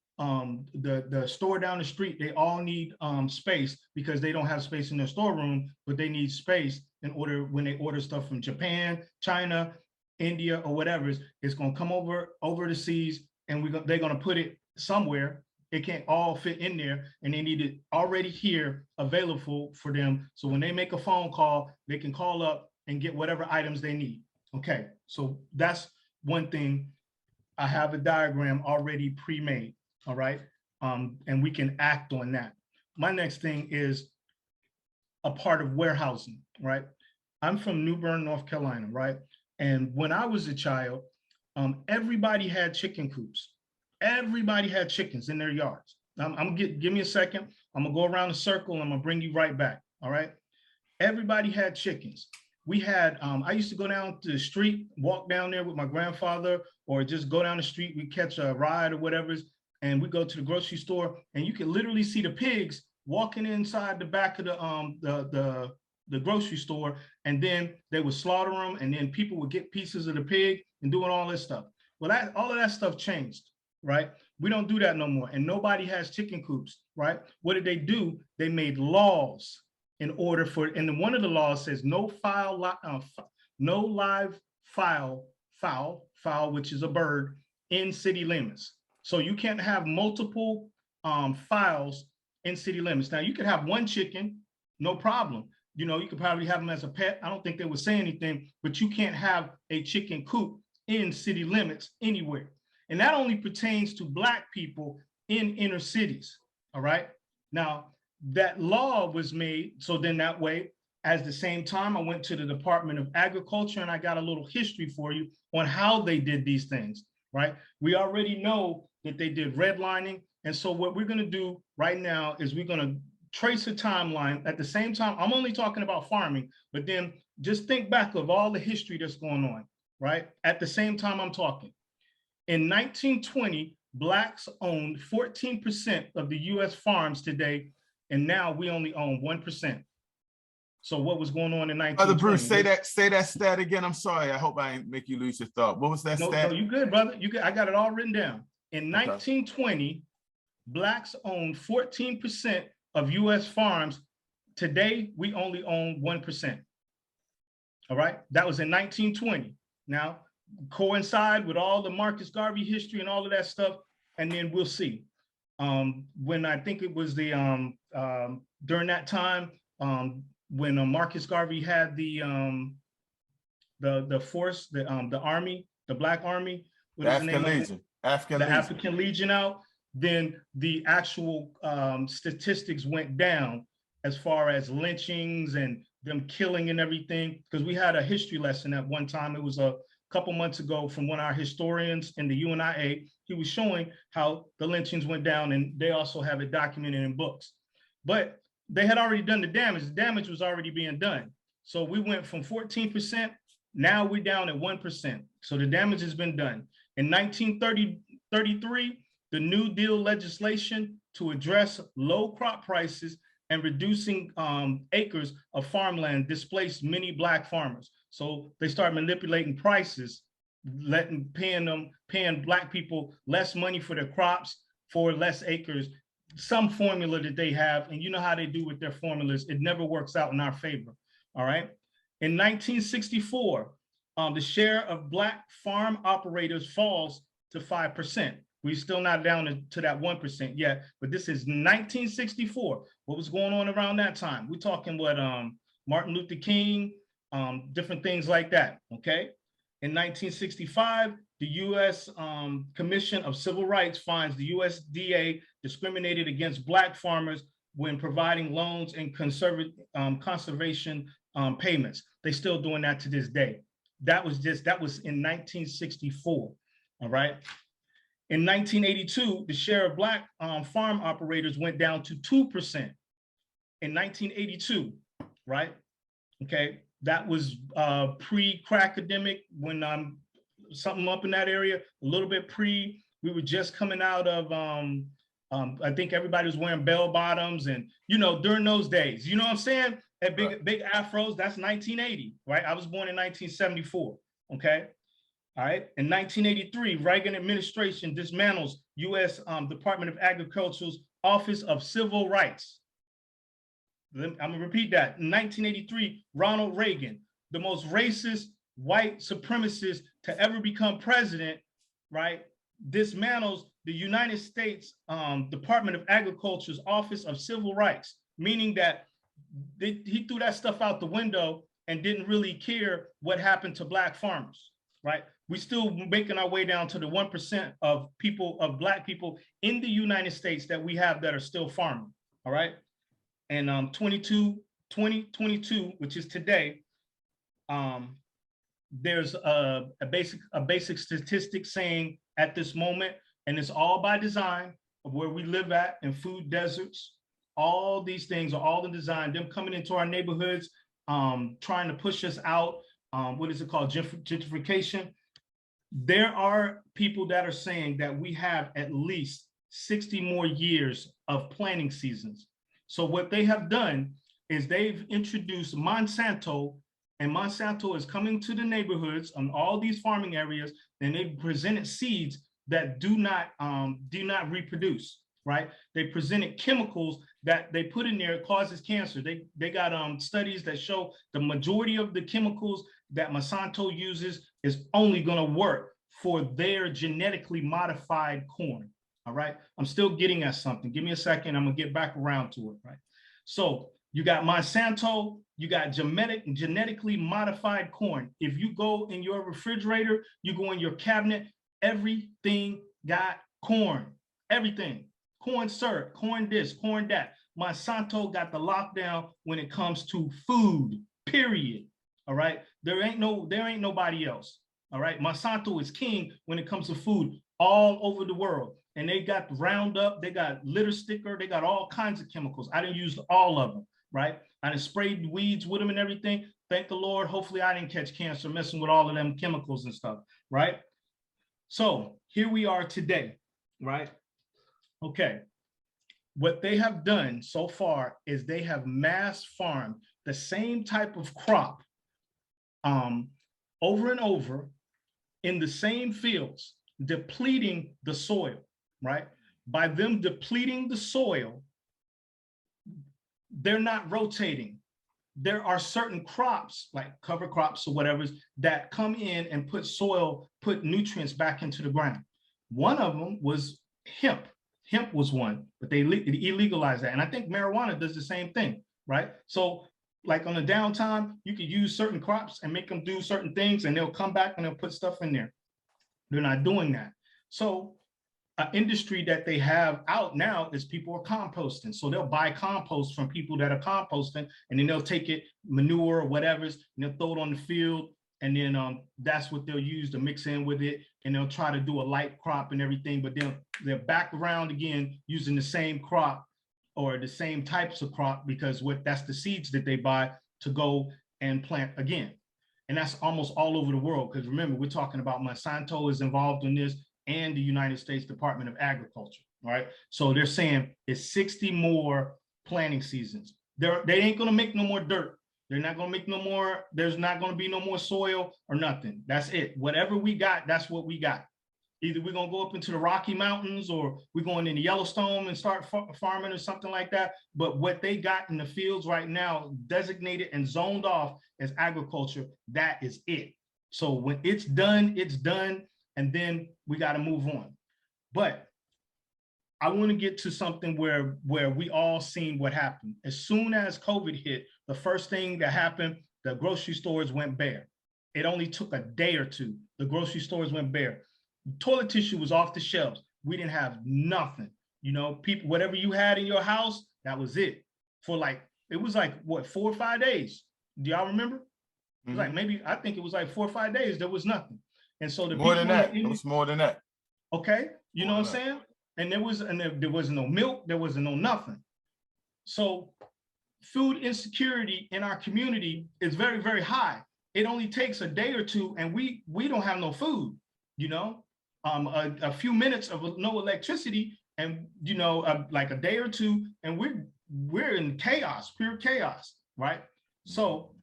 the store down the street, they all need space because they don't have space in their storeroom, but they need space in order when they order stuff from Japan, China, India, or whatever. It's going to come over the seas, and they're going to put it somewhere. It can't all fit in there, and they need it already here available for them. So when they make a phone call, they can call up and get whatever items they need. Okay, so that's one thing. I have a diagram already pre-made, all right? And we can act on that. My next thing is a part of warehousing, right? I'm from New Bern, North Carolina, right? And when I was a child, everybody had chicken coops. Everybody had chickens in their yards. Give me a second. I'm gonna go around the circle and I'm gonna bring you right back, all right? Everybody had chickens. We had, I used to go down to the street, walk down there with my grandfather, or just go down the street, we catch a ride or whatever, and we go to the grocery store, and you can literally see the pigs walking inside the back of the grocery store, and then they would slaughter them, and then people would get pieces of the pig and doing all this stuff. Well, all of that stuff changed, right? We don't do that no more, and nobody has chicken coops, right? What did they do? They made laws in order for, and one of the laws says no live fowl, which is a bird, in city limits. So you can't have multiple fowls in city limits. Now you could have one chicken, no problem. You know, you could probably have them as a pet. I don't think they would say anything, but you can't have a chicken coop in city limits anywhere. And that only pertains to Black people in inner cities, all right? Now, that law was made, so then that way, at the same time, I went to the Department of Agriculture and I got a little history for you on how they did these things, right? We already know that they did redlining. And so what we're gonna do right now is we're gonna trace a timeline. At the same time, I'm only talking about farming, but then just think back of all the history that's going on, right? At the same time I'm talking. In 1920, Blacks owned 14% of the US farms today, and now we only own 1%. So what was going on in 1920? Brother Bruce, say that stat again. I'm sorry. I hope I ain't make you lose your thought. What was that stat? No, you good, brother. You good. I got it all written down. In 1920, Blacks owned 14% of US farms. Today, we only own 1%. All right. That was in 1920. Now, coincide with all the Marcus Garvey history and all of that stuff, and then we'll see. When I think it was the during that time when Marcus Garvey had the force, the army, the Black Army, the African Legion, African Legion out, then the actual statistics went down as far as lynchings and them killing and everything. Because we had a history lesson at one time. It was a couple months ago from one of our historians in the UNIA. He was showing how the lynchings went down, and they also have it documented in books. But they had already done the damage. The damage was already being done. So we went from 14%, now we're down at 1%. So the damage has been done. In 1933, the New Deal legislation to address low crop prices and reducing acres of farmland displaced many Black farmers. So they start manipulating prices, paying Black people less money for their crops for less acres, some formula that they have, and you know how they do with their formulas, it never works out in our favor, all right? In 1964, the share of Black farm operators falls to 5%. We're still not down to that 1% yet, but this is 1964. What was going on around that time? We're talking what, Martin Luther King, different things like that, okay? In 1965, the U.S. Commission of Civil Rights finds the USDA discriminated against Black farmers when providing loans and conservation payments. They're still doing that to this day. That was in 1964, all right? In 1982, the share of Black farm operators went down to 2%. In 1982, right? Okay, that was pre-crack-ademic when something up in that area, a little bit pre, we were just coming out of, I think everybody was wearing bell bottoms and, you know, during those days, you know what I'm saying? That big afros, that's 1980, right? I was born in 1974, okay? All right. In 1983, Reagan administration dismantles U.S. Department of Agriculture's Office of Civil Rights. I'm gonna repeat that. In 1983, Ronald Reagan, the most racist white supremacist to ever become president, right, dismantles the United States Department of Agriculture's Office of Civil Rights, meaning that he threw that stuff out the window and didn't really care what happened to Black farmers, right? We still making our way down to the 1% of people, of Black people in the United States that we have that are still farming, all right? And 2022, which is today, there's a basic statistic saying at this moment, and it's all by design of where we live at in food deserts. All these things are all in design, them coming into our neighborhoods, trying to push us out. What is it called? Gentrification. There are people that are saying that we have at least 60 more years of planting seasons. So what they have done is they've introduced Monsanto, and Monsanto is coming to the neighborhoods on all these farming areas, and they've presented seeds that do not reproduce, right? They presented chemicals that they put in there causes cancer. They got studies that show the majority of the chemicals that Monsanto uses is only gonna work for their genetically modified corn, all right? I'm still getting at something. Give me a second, I'm gonna get back around to it, right? So you got Monsanto, you got genetically modified corn. If you go in your refrigerator, you go in your cabinet, everything got corn, everything. Corn syrup, corn this, corn that. Monsanto got the lockdown when it comes to food, period. All right. There ain't nobody else. All right. Monsanto is king when it comes to food all over the world. And they got Roundup, they got litter sticker, they got all kinds of chemicals. I didn't use all of them, right? I done sprayed weeds with them and everything. Thank the Lord. Hopefully I didn't catch cancer messing with all of them chemicals and stuff, right? So here we are today, right? Okay. What they have done so far is they have mass farmed the same type of crop over and over in the same fields, depleting the soil, right? By them depleting the soil, they're not rotating. There are certain crops, like cover crops or whatever, that come in and put nutrients back into the ground. One of them was hemp. Hemp was one, but they illegalized that. And I think marijuana does the same thing, right? So like on the downtime, you could use certain crops and make them do certain things, and they'll come back and they'll put stuff in there. They're not doing that. So an industry that they have out now is people are composting. So they'll buy compost from people that are composting, and then they'll take it, manure or whatever, and they'll throw it on the field. And then that's what they'll use to mix in with it. And they'll try to do a light crop and everything, but they're back around again using the same crop or the same types of crop, because that's the seeds that they buy to go and plant again. And that's almost all over the world. Because remember, we're talking about Monsanto is involved in this, and the United States Department of Agriculture, all right? So they're saying it's 60 more planting seasons. They ain't gonna make no more dirt. They're not gonna make no more, there's not gonna be no more soil or nothing. That's it. Whatever we got, that's what we got. Either we're gonna go up into the Rocky Mountains, or we're going into Yellowstone and start farming or something like that. But what they got in the fields right now, designated and zoned off as agriculture, that is it. So when it's done, and then we gotta move on. But I wanna get to something where we all seen what happened. As soon as COVID hit, the first thing that happened, the grocery stores went bare. It only took a day or two. The grocery stores went bare. Toilet tissue was off the shelves. We didn't have nothing. You know, people, whatever you had in your house, that was it. For like, it was like, what, 4 or 5 days? Do y'all remember? It was like maybe, I think it was like 4 or 5 days, there was nothing. And so the more than that, it was more than that. Okay, you know what I'm saying? And there was no milk, there wasn't no nothing. So food insecurity in our community is very, very high. It only takes a day or two, and we don't have no food, you know? A few minutes of no electricity, and you know, like a day or two, and we're in chaos, pure chaos, right? So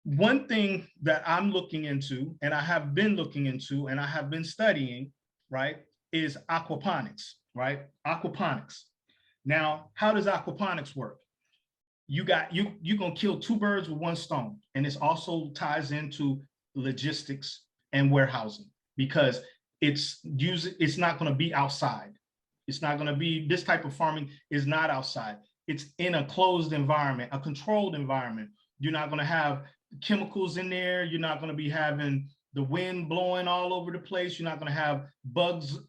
one thing that I'm looking into, and I have been looking into, and I have been studying, right, is aquaponics, right? Aquaponics. Now, how does aquaponics work? You're gonna kill two birds with one stone. And this also ties into logistics and warehousing, because it's not gonna be outside. It's not gonna be, this type of farming is not outside. It's in a closed environment, a controlled environment. You're not gonna have chemicals in there. You're not gonna be having the wind blowing all over the place. You're not gonna have bugs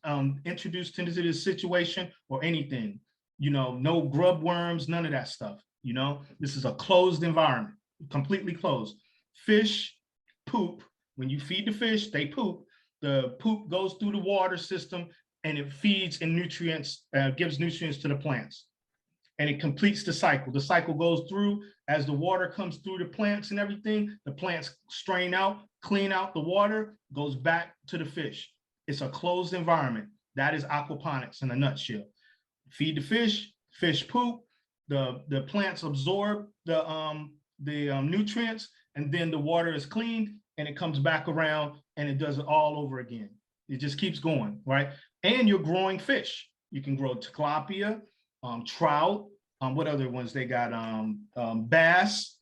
introduced into this situation or anything. You know, no grub worms, none of that stuff. You know, this is a closed environment, completely closed. Fish poop. When you feed the fish, they poop. The poop goes through the water system and it feeds and nutrients, gives nutrients to the plants. And it completes the cycle. The cycle goes through as the water comes through the plants and everything. The plants strain out, clean out the water, goes back to the fish. It's a closed environment. That is aquaponics in a nutshell. Feed the fish, fish poop, the plants absorb the nutrients, and then the water is cleaned and it comes back around and it does it all over again. It just keeps going, right? And you're growing fish. You can grow tilapia, trout, what other ones they got? Bass,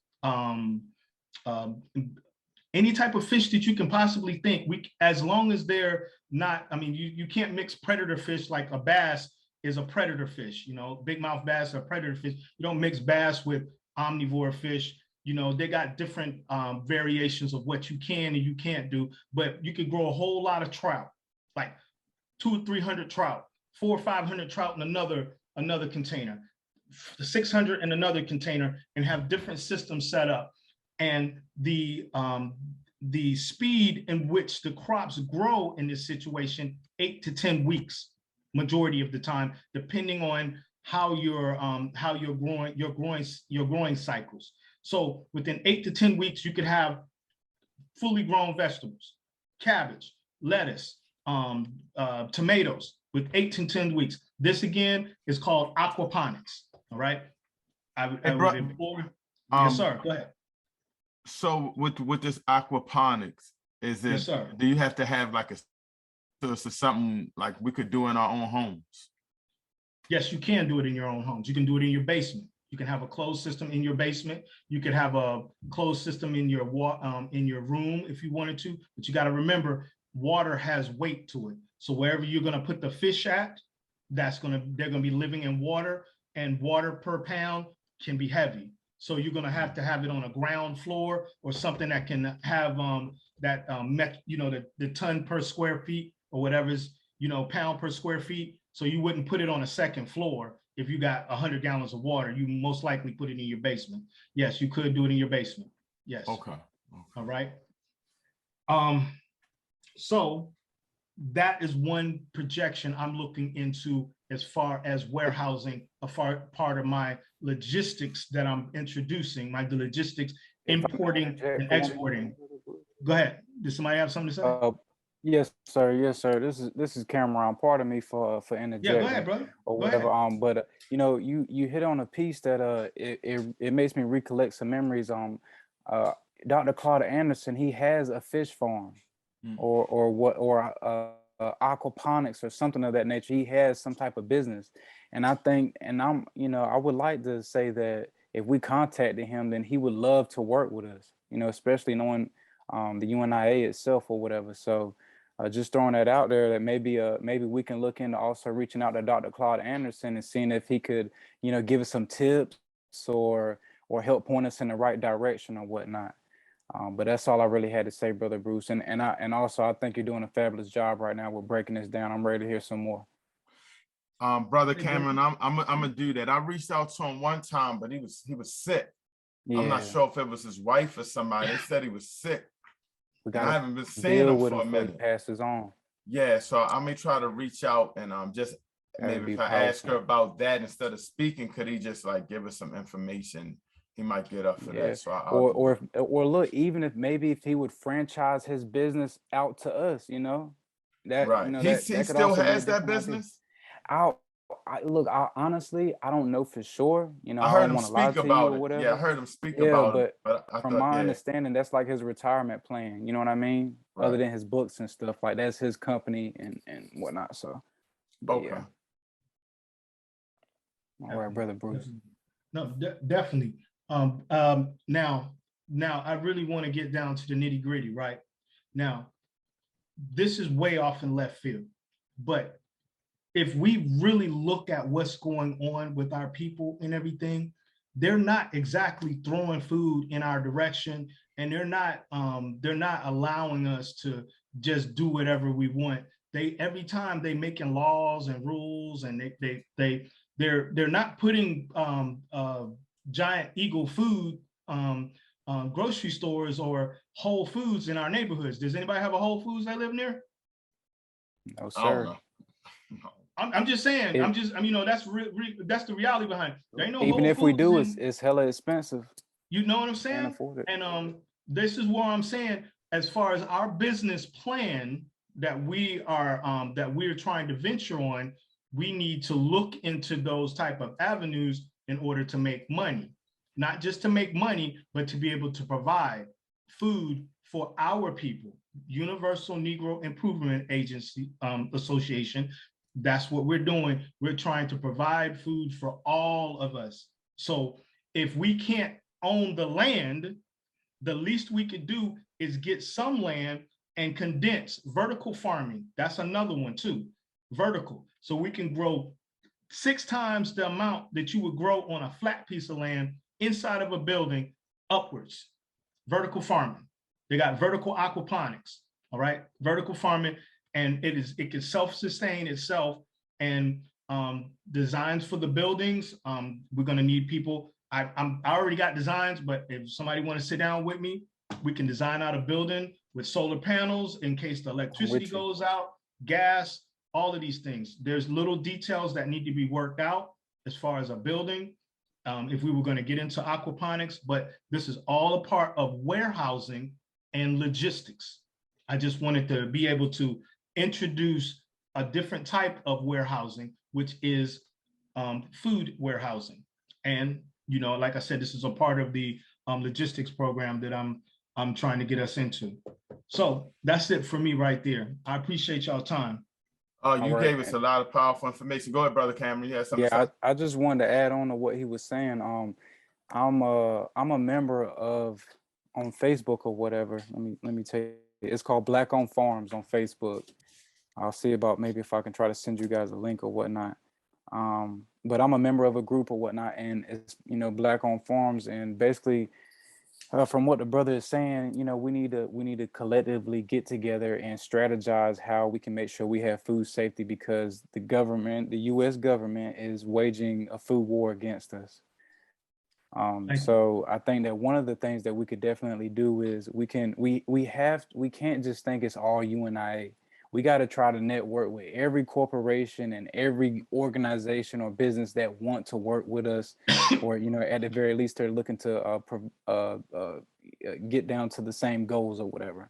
any type of fish that you can possibly think. As long as they're not, I mean, you can't mix predator fish. Like a bass is a predator fish, you know, big mouth bass are predator fish. You don't mix bass with omnivore fish. You know, they got different variations of what you can and you can't do, but you could grow a whole lot of trout, like 200 or 300 trout, 400 or 500 trout in another container, 600 in another container, and have different systems set up. And the speed in which the crops grow in this situation, 8 to 10 weeks, majority of the time, depending on how you're growing cycles. So within 8 to 10 weeks, you could have fully grown vegetables, cabbage, lettuce, tomatoes with 8 to 10 weeks. This again is called aquaponics. All right. Yes, sir. Go ahead. So with this aquaponics, is it? Yes, sir. Do you have to have like something like we could do in our own homes? Yes, you can do it in your own homes. You can do it in your basement. You can have a closed system in your basement. You could have a closed system in your room if you wanted to. But you got to remember, water has weight to it. So wherever you're going to put the fish at, they're going to be living in water, and water per pound can be heavy. So you're going to have it on a ground floor or something that can have the ton per square feet or whatever's, pound per square feet. So you wouldn't put it on a second floor. If you got 100 gallons of water, you most likely put it in your basement. Yes, you could do it in your basement. Yes. Okay. All right. So that is one projection I'm looking into as far as warehousing, a part of my logistics that I'm introducing, my logistics, importing and exporting. Go ahead. Does somebody have something to say? Yes, sir. Yes, sir. This is Cameron. Pardon me for interjecting. Yeah, go ahead, brother. Or whatever. But you hit on a piece that it makes me recollect some memories. Dr. Claude Anderson, he has a fish farm, or aquaponics or something of that nature. He has some type of business, and I think, and I would like to say that if we contacted him, then he would love to work with us. Especially knowing the UNIA itself or whatever. So. Just throwing that out there, that maybe we can look into also reaching out to Dr. Claude Anderson and seeing if he could, give us some tips or help point us in the right direction or whatnot. But that's all I really had to say, Brother Bruce. And also I think you're doing a fabulous job right now with breaking this down. I'm ready to hear some more. Brother Cameron, I'm gonna do that. I reached out to him one time, but he was sick. Yeah. I'm not sure if it was his wife or somebody. They said he was sick. I haven't been seeing him for a minute. Passes on. Yeah, so I may try to reach out and just maybe if I ask her about that instead of speaking, could he just like give us some information? He might get up for that. So or look, even if he would franchise his business out to us, that right. He still has that business. look, honestly, I don't know for sure. You know, I I heard don't him want to lie speak to you about or it. whatever. Yeah, I heard him speak Yeah, about it, but I from thought, my yeah, understanding, that's like his retirement plan. You know what I mean? Other right. than his books and stuff, like that's his company and whatnot. So, but Okay. yeah. All right, Definitely. brother Bruce. No, definitely. Now I really want to get down to the nitty gritty, right? Now, this is way off in left field, but if we really look at what's going on with our people and everything, they're not exactly throwing food in our direction, and they're not allowing us to just do whatever we want. Every time they making laws and rules, and they're not putting Giant Eagle food grocery stores or Whole Foods in our neighborhoods. Does anybody have a Whole Foods that live near? No, I don't sir. know. I'm just saying. You know, that's the reality behind it. There ain't no Even Whole if we Foods do, in, it's hella expensive. you know what I'm Can't saying? afford it. And this is what I'm saying. As far as our business plan that we're trying to venture on, we need to look into those type of avenues in order to make money. Not just to make money, but to be able to provide food for our people. Universal Negro Improvement Agency Association. That's what we're doing. We're trying to provide food for all of us. So if we can't own the land, the least we could do is get some land and condense vertical farming. That's another one too, vertical. So we can grow 6 times the amount that you would grow on a flat piece of land inside of a building upwards. Vertical farming. They got vertical aquaponics, all right? Vertical farming, and it can self-sustain itself. And designs for the buildings, we're gonna need people. I already got designs, but if somebody wanna sit down with me, we can design out a building with solar panels in case the electricity goes out, gas, all of these things. There's little details that need to be worked out as far as a building. If we were going to get into aquaponics, but this is all a part of warehousing and logistics. I just wanted to be able to introduce a different type of warehousing, which is food warehousing. And, you know, like I said, this is a part of the logistics program that I'm trying to get us into. So that's it for me right there. I appreciate y'all time. You gave us a lot of powerful information. Go ahead, brother Cameron. You had something to say? I just wanted to add on to what he was saying. I'm a member of on Facebook or whatever. Let me tell you, it's called Black Owned Farms on Facebook. I'll see about maybe if I can try to send you guys a link or whatnot. But I'm a member of a group or whatnot, and it's, you know, Black Owned Farms, and basically from what the brother is saying, you know, we need to collectively get together and strategize how we can make sure we have food safety, because the government, the U.S. government, is waging a food war against us. So I think that one of the things that we could definitely do is we can't just think it's all UNIA. We got to try to network with every corporation and every organization or business that want to work with us, or, you know, at the very least, they're looking to get down to the same goals or whatever.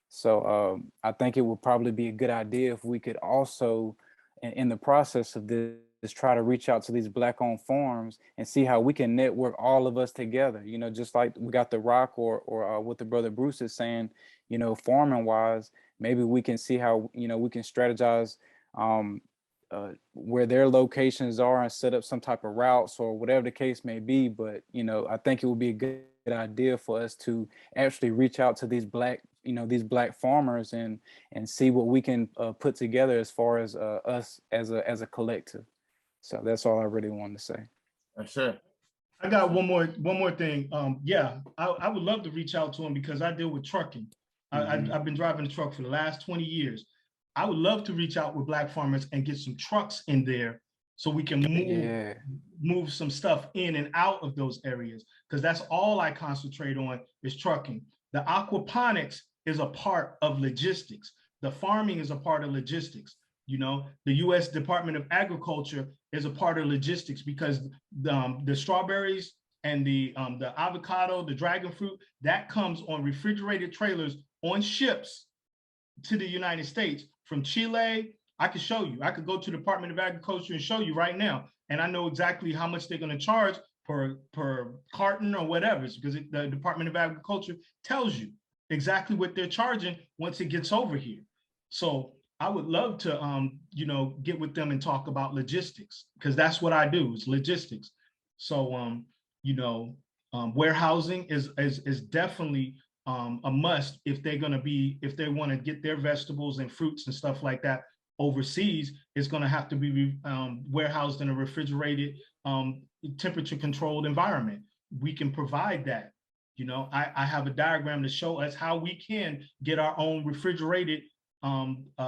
So I think it would probably be a good idea if we could also, in the process of this, try to reach out to these Black-owned farms and see how we can network all of us together. You know, just like we got the Rock or what the brother Bruce is saying, you know, farming wise, maybe we can see how, you know, we can strategize where their locations are and set up some type of routes or whatever the case may be. But, you know, I think it would be a good idea for us to actually reach out to these Black farmers and see what we can put together as far as us as a collective. So that's all I really wanted to say. Sure. I got one more thing. Yeah, I would love to reach out to him because I deal with trucking. I've been driving a truck for the last 20 years. I would love to reach out with Black farmers and get some trucks in there so we can move some stuff in and out of those areas, because that's all I concentrate on is trucking. The aquaponics is a part of logistics. The farming is a part of logistics. You know, the U.S. Department of Agriculture is a part of logistics, because the strawberries and the avocado, the dragon fruit, that comes on refrigerated trailers on ships to the United States from Chile, I could show you. I could go to the Department of Agriculture and show you right now. And I know exactly how much they're going to charge per carton or whatever. It's because the Department of Agriculture tells you exactly what they're charging once it gets over here. So I would love to, you know, get with them and talk about logistics, because that's what I do, is logistics. So, you know, warehousing is definitely a must if they're going to be, if they want to get their vegetables and fruits and stuff like that overseas. It's going to have to be warehoused in a refrigerated, temperature controlled environment. We can provide that. You know, I have a diagram to show us how we can get our own refrigerated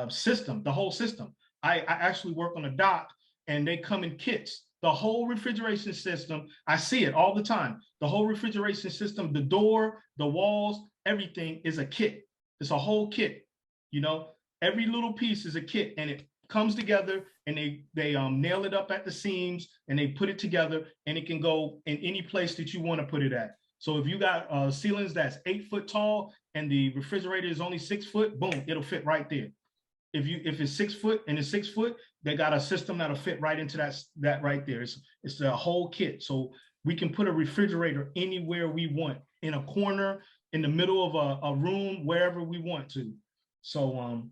system, the whole system. I actually work on a dock, and they come in kits. The whole refrigeration system, I see it all the time. The whole refrigeration system, the door, the walls, everything is a kit. It's a whole kit. You know, every little piece is a kit, and it comes together, and they nail it up at the seams, and they put it together, and it can go in any place that you want to put it at. So if you got ceilings that's 8 foot tall and the refrigerator is only 6 foot, boom, it'll fit right there. If it's 6 foot and it's 6 foot, they got a system that'll fit right into that right there. It's a whole kit. So we can put a refrigerator anywhere we want, in a corner, in the middle of a room, wherever we want to. So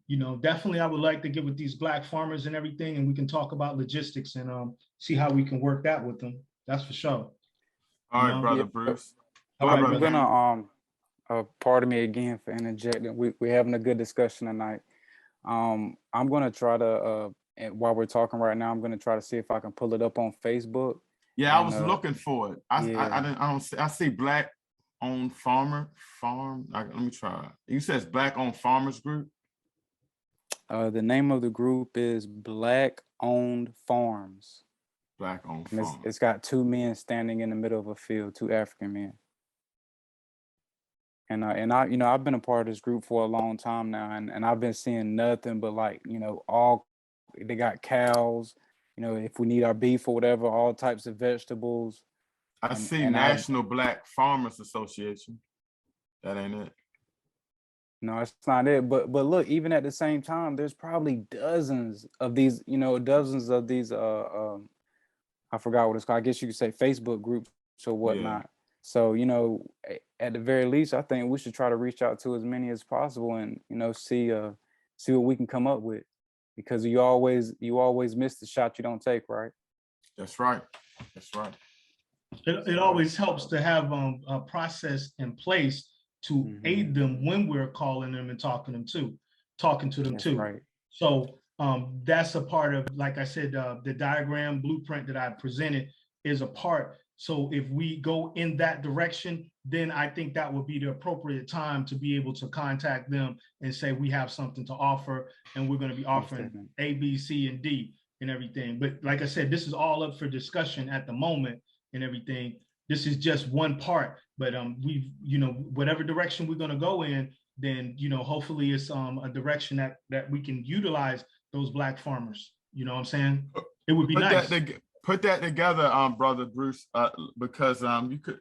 you know, definitely I would like to get with these Black farmers and everything, and we can talk about logistics and see how we can work that with them. That's for sure. All right, brother Bruce. All right, I'm gonna pardon me again for interjecting. We're having a good discussion tonight. I'm gonna try to while we're talking right now, I'm gonna try to see if I can pull it up on Facebook. Yeah, I was looking for it. I see Black owned farm. Let me try. You says Black owned farmers group. The name of the group is Black Owned Farms. Black owned farms. It's got 2 men standing in the middle of a field, 2 African men. And I, you know, I've been a part of this group for a long time now, and I've been seeing nothing but, like, you know, they got cows, you know, if we need our beef or whatever, all types of vegetables. I see National Black Farmers Association. That ain't it. No, it's not it. But look, even at the same time, there's probably dozens of these, you know, I forgot what it's called. I guess you could say Facebook groups or whatnot. Yeah. So, you know, at the very least, I think we should try to reach out to as many as possible and, you know, see what we can come up with, because you always miss the shot you don't take, right? That's right. That's right. It always helps to have a process in place to aid them when we're calling them and talking to them too. Right. So that's a part of, like I said, the diagram blueprint that I presented is a part. So if we go in that direction, then I think that would be the appropriate time to be able to contact them and say, we have something to offer, and we're going to be offering A, B, C, and D and everything. But like I said, this is all up for discussion at the moment and everything. This is just one part, but we've, you know, whatever direction we're going to go in, then, you know, hopefully it's a direction that we can utilize those Black farmers. You know what I'm saying? It would be nice. Put that together, brother Bruce, because you could.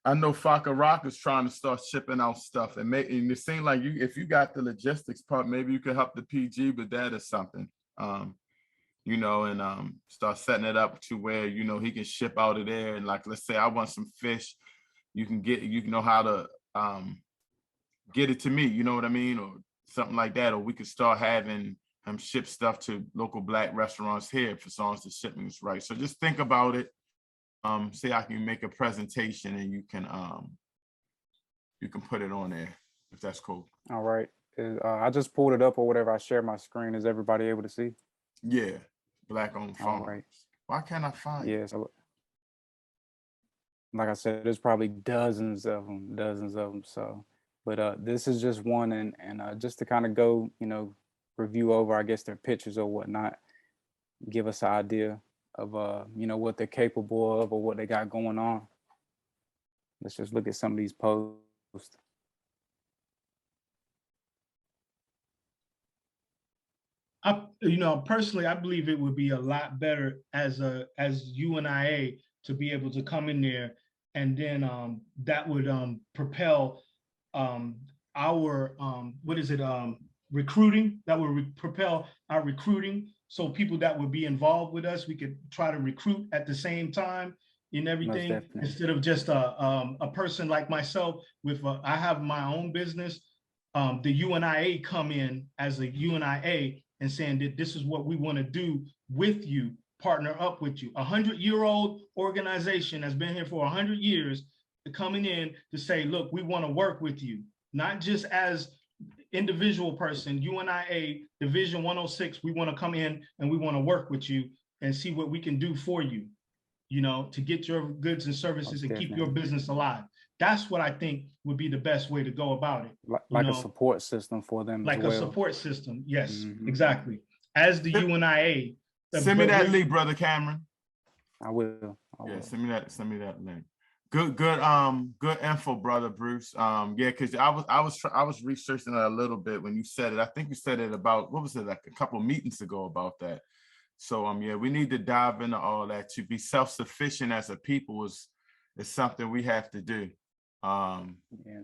I know Faka Rock is trying to start shipping out stuff, and it seems like if you got the logistics part, maybe you could help the PG with that or something. You know, and start setting it up to where, you know, he can ship out of there. And like, let's say I want some fish, you can know how to get it to me, you know what I mean? Or something like that. Or we could start having ship stuff to local Black restaurants here for as long as the shipping is right. So just think about it. See, I can make a presentation and you can put it on there if that's cool. All right. I just pulled it up or whatever. I share my screen. Is everybody able to see? Yeah. Black owned farms. Right. Why can't I find it? Yeah, so like I said, there's probably dozens of them. So, but this is just one, and just to kind of go, you know, review over, I guess, their pictures or whatnot, give us an idea of you know, what they're capable of or what they got going on. Let's just look at some of these posts. You know, personally, I believe it would be a lot better as UNIA to be able to come in there, and then that would propel our recruiting, that will propel our recruiting. So people that would be involved with us, we could try to recruit at the same time in everything, definitely. instead of just a person like myself with, I have my own business. The UNIA come in as a UNIA and saying that this is what we want to do with you, partner up with you. 100-year-old organization has been here for 100 years, coming in to say, look, we want to work with you, not just as individual person. UNIA Division 106, we want to come in and we want to work with you and see what we can do for you, you know, to get your goods and services and keep your business alive. That's what I think would be the best way to go about it. Like a support system for them like as well. a support system. Yes, exactly. As the UNIA. Send me that link, Brother Cameron. I will. Yeah, send me that link. Good info, Brother Bruce. Yeah, because I was researching it a little bit when you said it. I think you said it about, what was it, like a couple meetings ago about that. So yeah, we need to dive into all that. To be self-sufficient as a people is something we have to do. Yeah,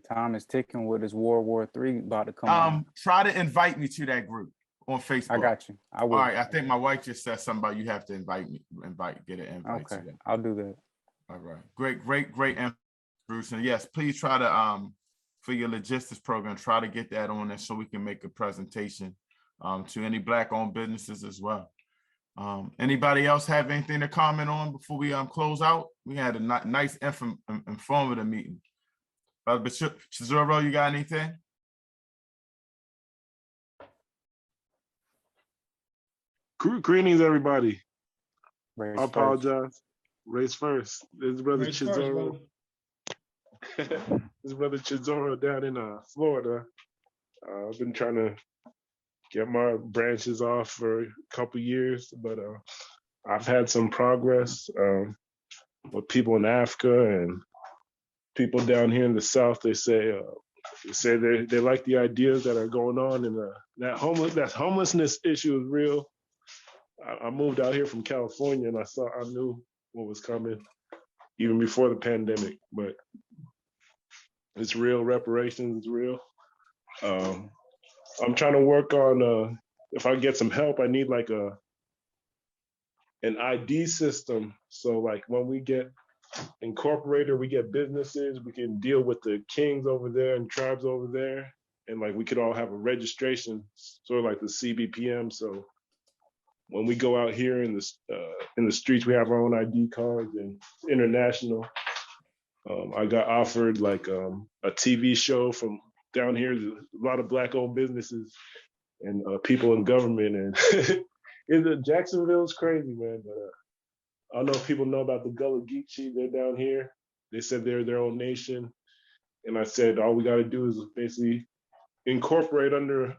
time is ticking with this World War III about to come on. Try to invite me to that group on Facebook. I got you. I will. All right, I think my wife just said something about you have to get an invite to that. I'll do that. All right, great info, Bruce. And yes, please try to for your logistics program, try to get that on there so we can make a presentation to any Black-owned businesses as well. Anybody else have anything to comment on before we close out? We had a nice informative meeting. Brother Chizuro, you got anything? Greetings, everybody. Race I apologize. Race first. This is Brother Chizuro. This is Brother Chizuro down in Florida. I've been trying to get my branches off for a couple years, but I've had some progress with people in Africa and people down here in the South. They say they like the ideas that are going on, and that homelessness issue is real. I moved out here from California, and I knew what was coming even before the pandemic, but it's real. Reparations is real. I'm trying to work on, if I get some help, I need like an ID system. So like when we get incorporated, we get businesses, we can deal with the kings over there and tribes over there. And like we could all have a registration, sort of like the CBPM. So when we go out here in the streets, we have our own ID cards and international. I got offered like a TV show from down here. There's a lot of Black-owned businesses and people in government, and Jacksonville's crazy, man. But I don't know if people know about the Gullah Geechee. They're down here. They said they're their own nation, and I said all we got to do is basically incorporate under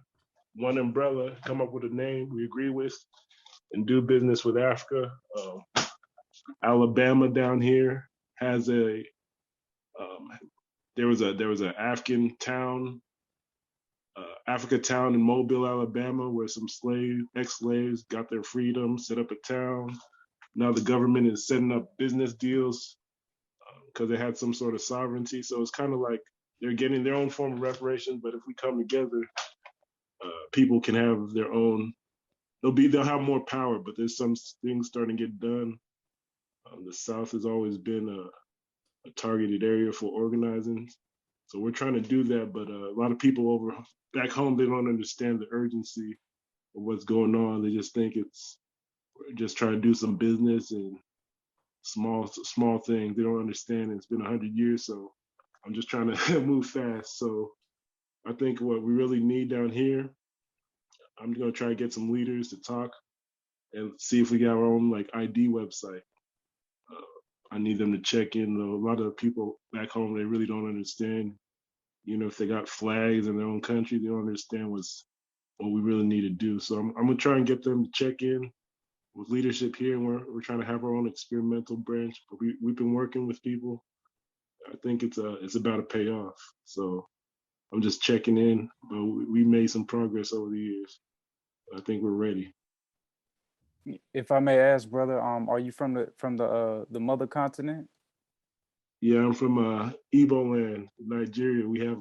one umbrella, come up with a name we agree with, and do business with Africa. Alabama down here has there was an African town, Africa town in Mobile, Alabama, where some ex-slaves got their freedom, set up a town. Now the government is setting up business deals because they had some sort of sovereignty. So it's kind of like they're getting their own form of reparations. But if we come together, people can have their own. They'll have more power. But there's some things starting to get done. The South has always been a targeted area for organizing. So we're trying to do that, but a lot of people back home, they don't understand the urgency of what's going on. They just think we're just trying to do some business and small things. They don't understand it's been 100 years, so I'm just trying to move fast. So I think what we really need down here, I'm gonna try to get some leaders to talk and see if we got our own like ID website. I need them to check in. A lot of people back home, they really don't understand. You know, if they got flags in their own country, they don't understand what we really need to do. So I'm gonna try and get them to check in with leadership here, and we're trying to have our own experimental branch. But we've been working with people. I think it's about to pay off. So I'm just checking in, but we made some progress over the years. I think we're ready. If I may ask, brother, are you from the mother continent? Yeah, I'm from Igbo land, Nigeria. We have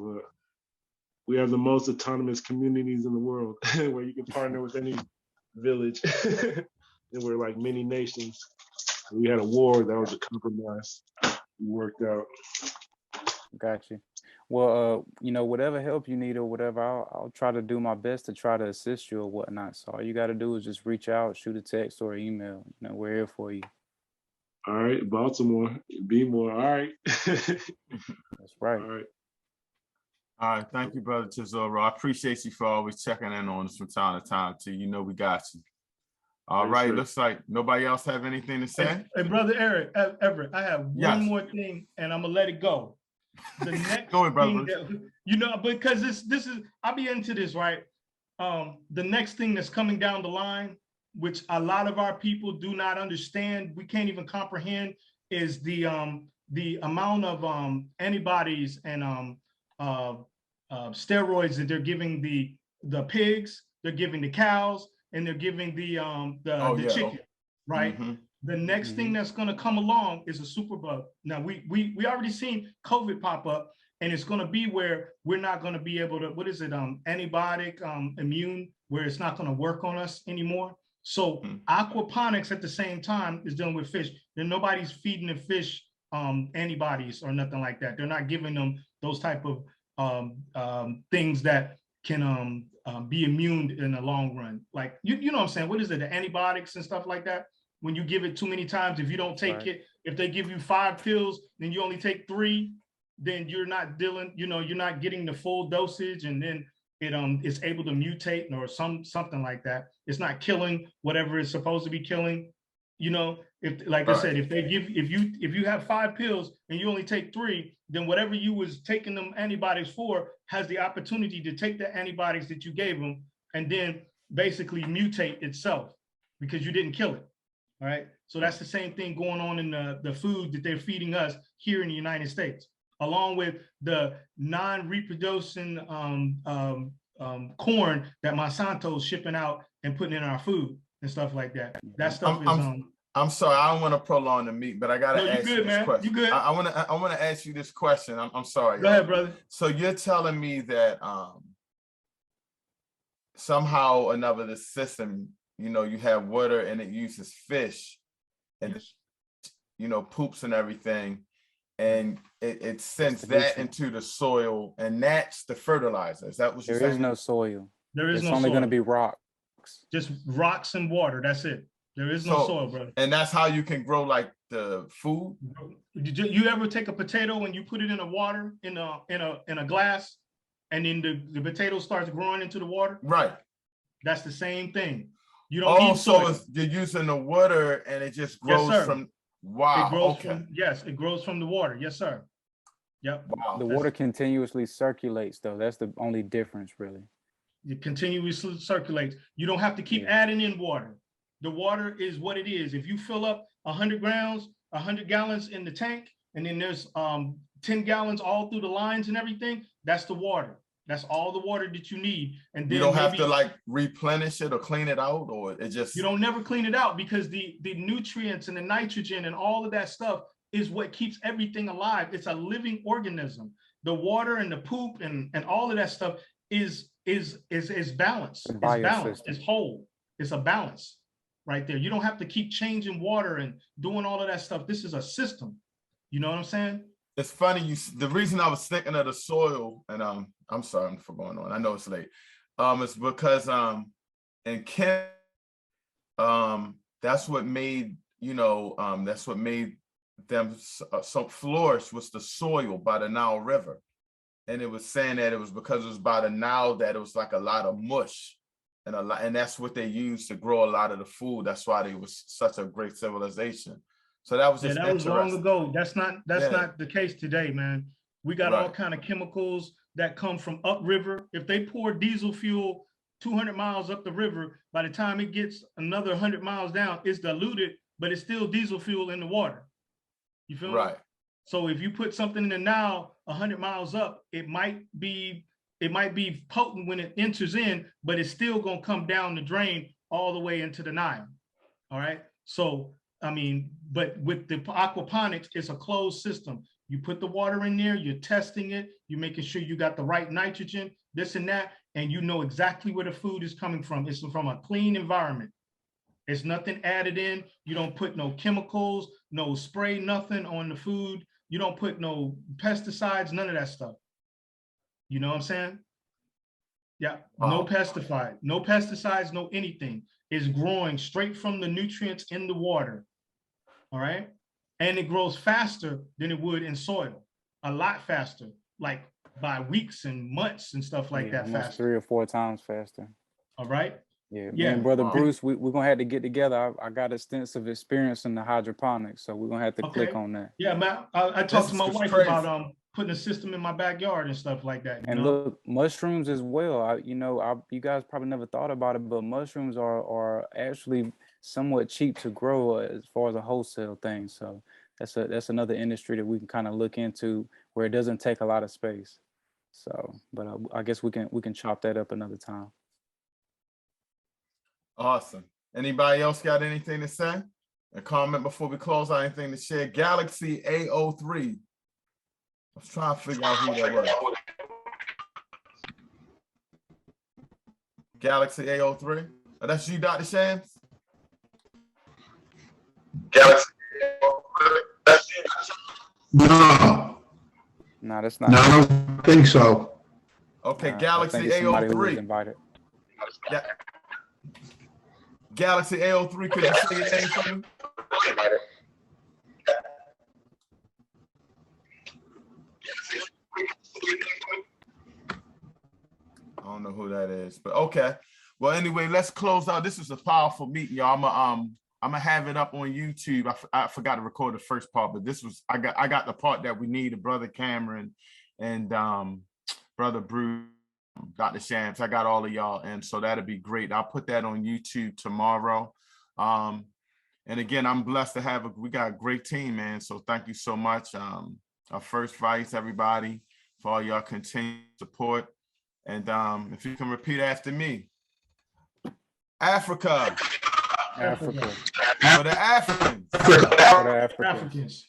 We have the most autonomous communities in the world where you can partner with any village. And we're like mini nations. We had a war that was a compromise. We worked out. Got you. Well, you know, whatever help you need or whatever, I'll try to do my best to try to assist you or whatnot. So all you got to do is just reach out, shoot a text or email. You know, we're here for you. All right, Baltimore, be more. All right. That's right. All right. All right, thank you, Brother Tesoro. I appreciate you for always checking in on us from time to time too. You know we got you. All right, sure. Looks like nobody else have anything to say. Hey, Brother Everett, I have one more thing, and I'm gonna let it go. The next Go ahead, brother. thing that, you know, because this is I'll be into this, right? The next thing that's coming down the line, which a lot of our people do not understand, we can't even comprehend, is the amount of antibodies and steroids that they're giving the pigs, they're giving the cows, and they're giving the chicken, right? Mm-hmm. The next thing that's going to come along is a super bug. Now we already seen COVID pop up, and it's going to be where we're not going to be able to, what is it, antibiotic immune, where it's not going to work on us anymore. So aquaponics at the same time is dealing with fish. Then nobody's feeding the fish antibodies or nothing like that. They're not giving them those type of things that can be immune in the long run. Like, you know what I'm saying? What is it, the antibiotics and stuff like that? When you give it too many times, if you don't take it, if they give you 5 pills, then you only take 3, then you're not dealing, you know, you're not getting the full dosage, and then it is able to mutate or something like that. It's not killing whatever it's supposed to be killing. You know, if, like I said, if they give, if you have 5 pills and you only take 3, then whatever you was taking them antibiotics for has the opportunity to take the antibiotics that you gave them and then basically mutate itself because you didn't kill it. All right. So that's the same thing going on in the food that they're feeding us here in the United States, along with the non-reproducing corn that Monsanto's shipping out and putting in our food and stuff like that. That stuff I'm sorry, I don't want to prolong the meet, but I gotta ask you this question. You good? I want to ask you this question. I'm sorry. Go ahead, brother. So you're telling me that somehow or another the system, you know, you have water and it uses fish and you know, poops and everything, and it sends that into the soil, and that's the fertilizer. Is that what you're saying? There is no soil. There is it's no only soil. going to be rocks. Just rocks and water. That's it. There is no soil, brother. And that's how you can grow like the food. You ever take a potato and you put it in a water in a glass, and then the potato starts growing into the water? Right. That's the same thing. You don't need soil. So you're using the water and it just grows from. Wow. It grows from, yes, it grows from the water. Yes, sir. Yep. Wow. The water continuously circulates, though. That's the only difference, really. It continuously circulates. You don't have to keep adding in water. The water is what it is. If you fill up 100 gallons in the tank, and then there's 10 gallons all through the lines and everything, that's the water. That's all the water that you need. And then you don't have to like replenish it or clean it out, or it just. You don't never clean it out, because the nutrients and the nitrogen and all of that stuff is what keeps everything alive. It's a living organism. The water and the poop and all of that stuff is balanced. It's balanced. It's whole. It's a balance right there. You don't have to keep changing water and doing all of that stuff. This is a system. You know what I'm saying? It's funny. The reason I was thinking of the soil, and I'm sorry for going on. I know it's late. It's because in Kent, that's what made, you know, that's what made them so flourish, was the soil by the Nile River. And it was saying that it was because it was by the Nile that it was like a lot of mush, and that's what they used to grow a lot of the food. That's why they was such a great civilization. So that was just that was long ago. That's not the case today, man. We got all kind of chemicals that come from upriver. If they pour diesel fuel 200 miles up the river, by the time it gets another 100 miles down, it's diluted, but it's still diesel fuel in the water. You feel me? Right. So if you put something in the Nile 100 miles up, it might be potent when it enters in, but it's still gonna come down the drain all the way into the Nile. All right. So I mean, but with the aquaponics, it's a closed system. You put the water in there, you're testing it, you're making sure you got the right nitrogen, this and that, and you know exactly where the food is coming from. It's from a clean environment. It's nothing added in. You don't put no chemicals, no spray, nothing on the food. You don't put no pesticides, none of that stuff. You know what I'm saying? Yeah, no pesticide, no pesticides, no anything. It's growing straight from the nutrients in the water. All right. And it grows faster than it would in soil, a lot faster, like by weeks and months and stuff like that faster. 3 or 4 times faster. All right. Yeah, me and Brother Bruce, we're gonna have to get together. I got extensive experience in the hydroponics, so we're gonna have to click on that. Yeah, man. I talked to my wife about putting a system in my backyard and stuff like that. And look, mushrooms as well. You guys probably never thought about it, but mushrooms are actually somewhat cheap to grow as far as a wholesale thing. So that's another industry that we can kind of look into where it doesn't take a lot of space. So, but I guess we can chop that up another time. Awesome. Anybody else got anything to say? A comment before we close out? Anything to share? Galaxy A03. I was trying to figure out who that was. Galaxy A03. Oh, that's you, Dr. Shams? Galaxy No. No, that's not. No, I don't think so. Okay, Galaxy A03. Yeah. Galaxy A03, could you say your name for me? I don't know who that is, but okay. Well, anyway, let's close out. This was a powerful meeting, y'all. I'm gonna have it up on YouTube. I forgot to record the first part, but this was I got the part that we needed. Brother Cameron and Brother Bruce, Dr. Shams. I got all of y'all, and so that'll be great. I'll put that on YouTube tomorrow. And again, I'm blessed to have we got a great team, man. So thank you so much. Our first vice, everybody, for all y'all continued support. And if you can repeat after me. Africa. Africa. For the Africans. For the Africans.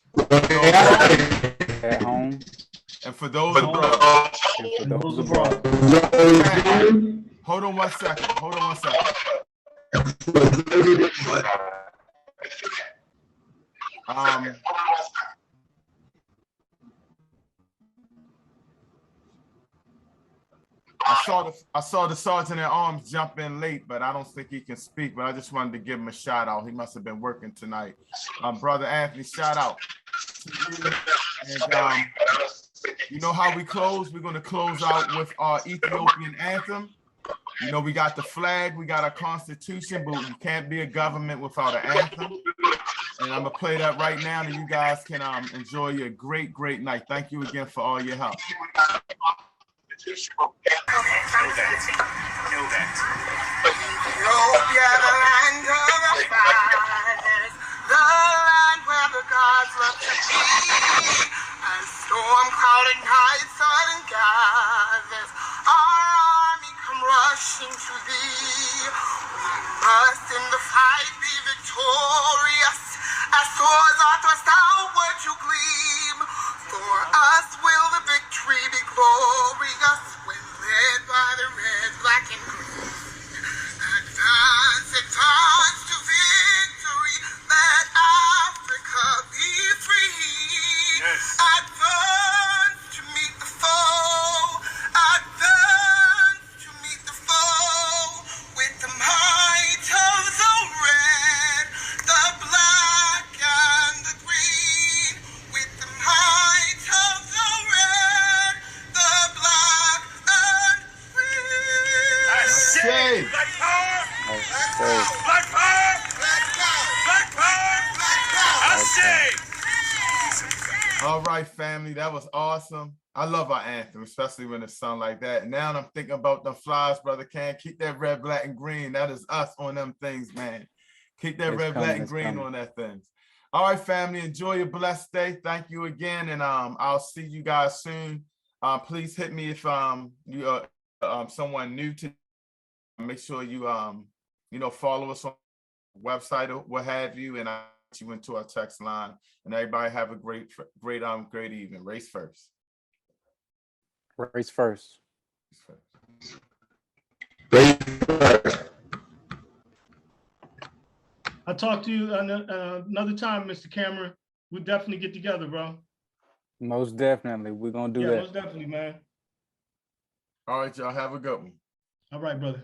At home. And for those abroad. And for those abroad. Hold on one second. Hold on one second. I saw the sergeant at arms jump in late, but I don't think he can speak. But I just wanted to give him a shout out. He must have been working tonight. Brother Anthony, shout out. And you know how we close? We're going to close out with our Ethiopian Anthem. You know, we got the flag, we got our constitution, but you can't be a government without an anthem. And I'm going to play that right now, and you guys can enjoy your great, great night. Thank you again for all your help. Ethiopia, the land of the fathers, the land where the gods love to be. As storm-clouded night sudden gathers, our army come rushing to thee. We must in the fight be victorious, as swords are thrust outward to gleam. For us will the victory be glorious, when led by the red, black, and green. Advance to victory, let Africa be free. Yes. Advance to meet the foe, advance to meet the foe, with the might of the red, the black, and the green, with the might of the red, the black, and green. I say. Black power! Black power! Black power! Black power! Black power! I say. All right, family, that was awesome. I love our anthem, especially when it's sung like that. Now I'm thinking about the flies, Brother Can. Keep that red, black, and green. That is us on them things, man. Keep that red, black, and green on that things. All right, family, enjoy your blessed day. Thank you again, and I'll see you guys soon. Please hit me if you are someone new to. Make sure you follow us on the website or what have you, and you into our text line. And everybody have a great evening. Race first. Race first. I'll talk to you another time, Mr. Cameron. We'll definitely get together, bro. Most definitely. We're going to do that. Most definitely, man. All right, y'all have a good one. All right, brother.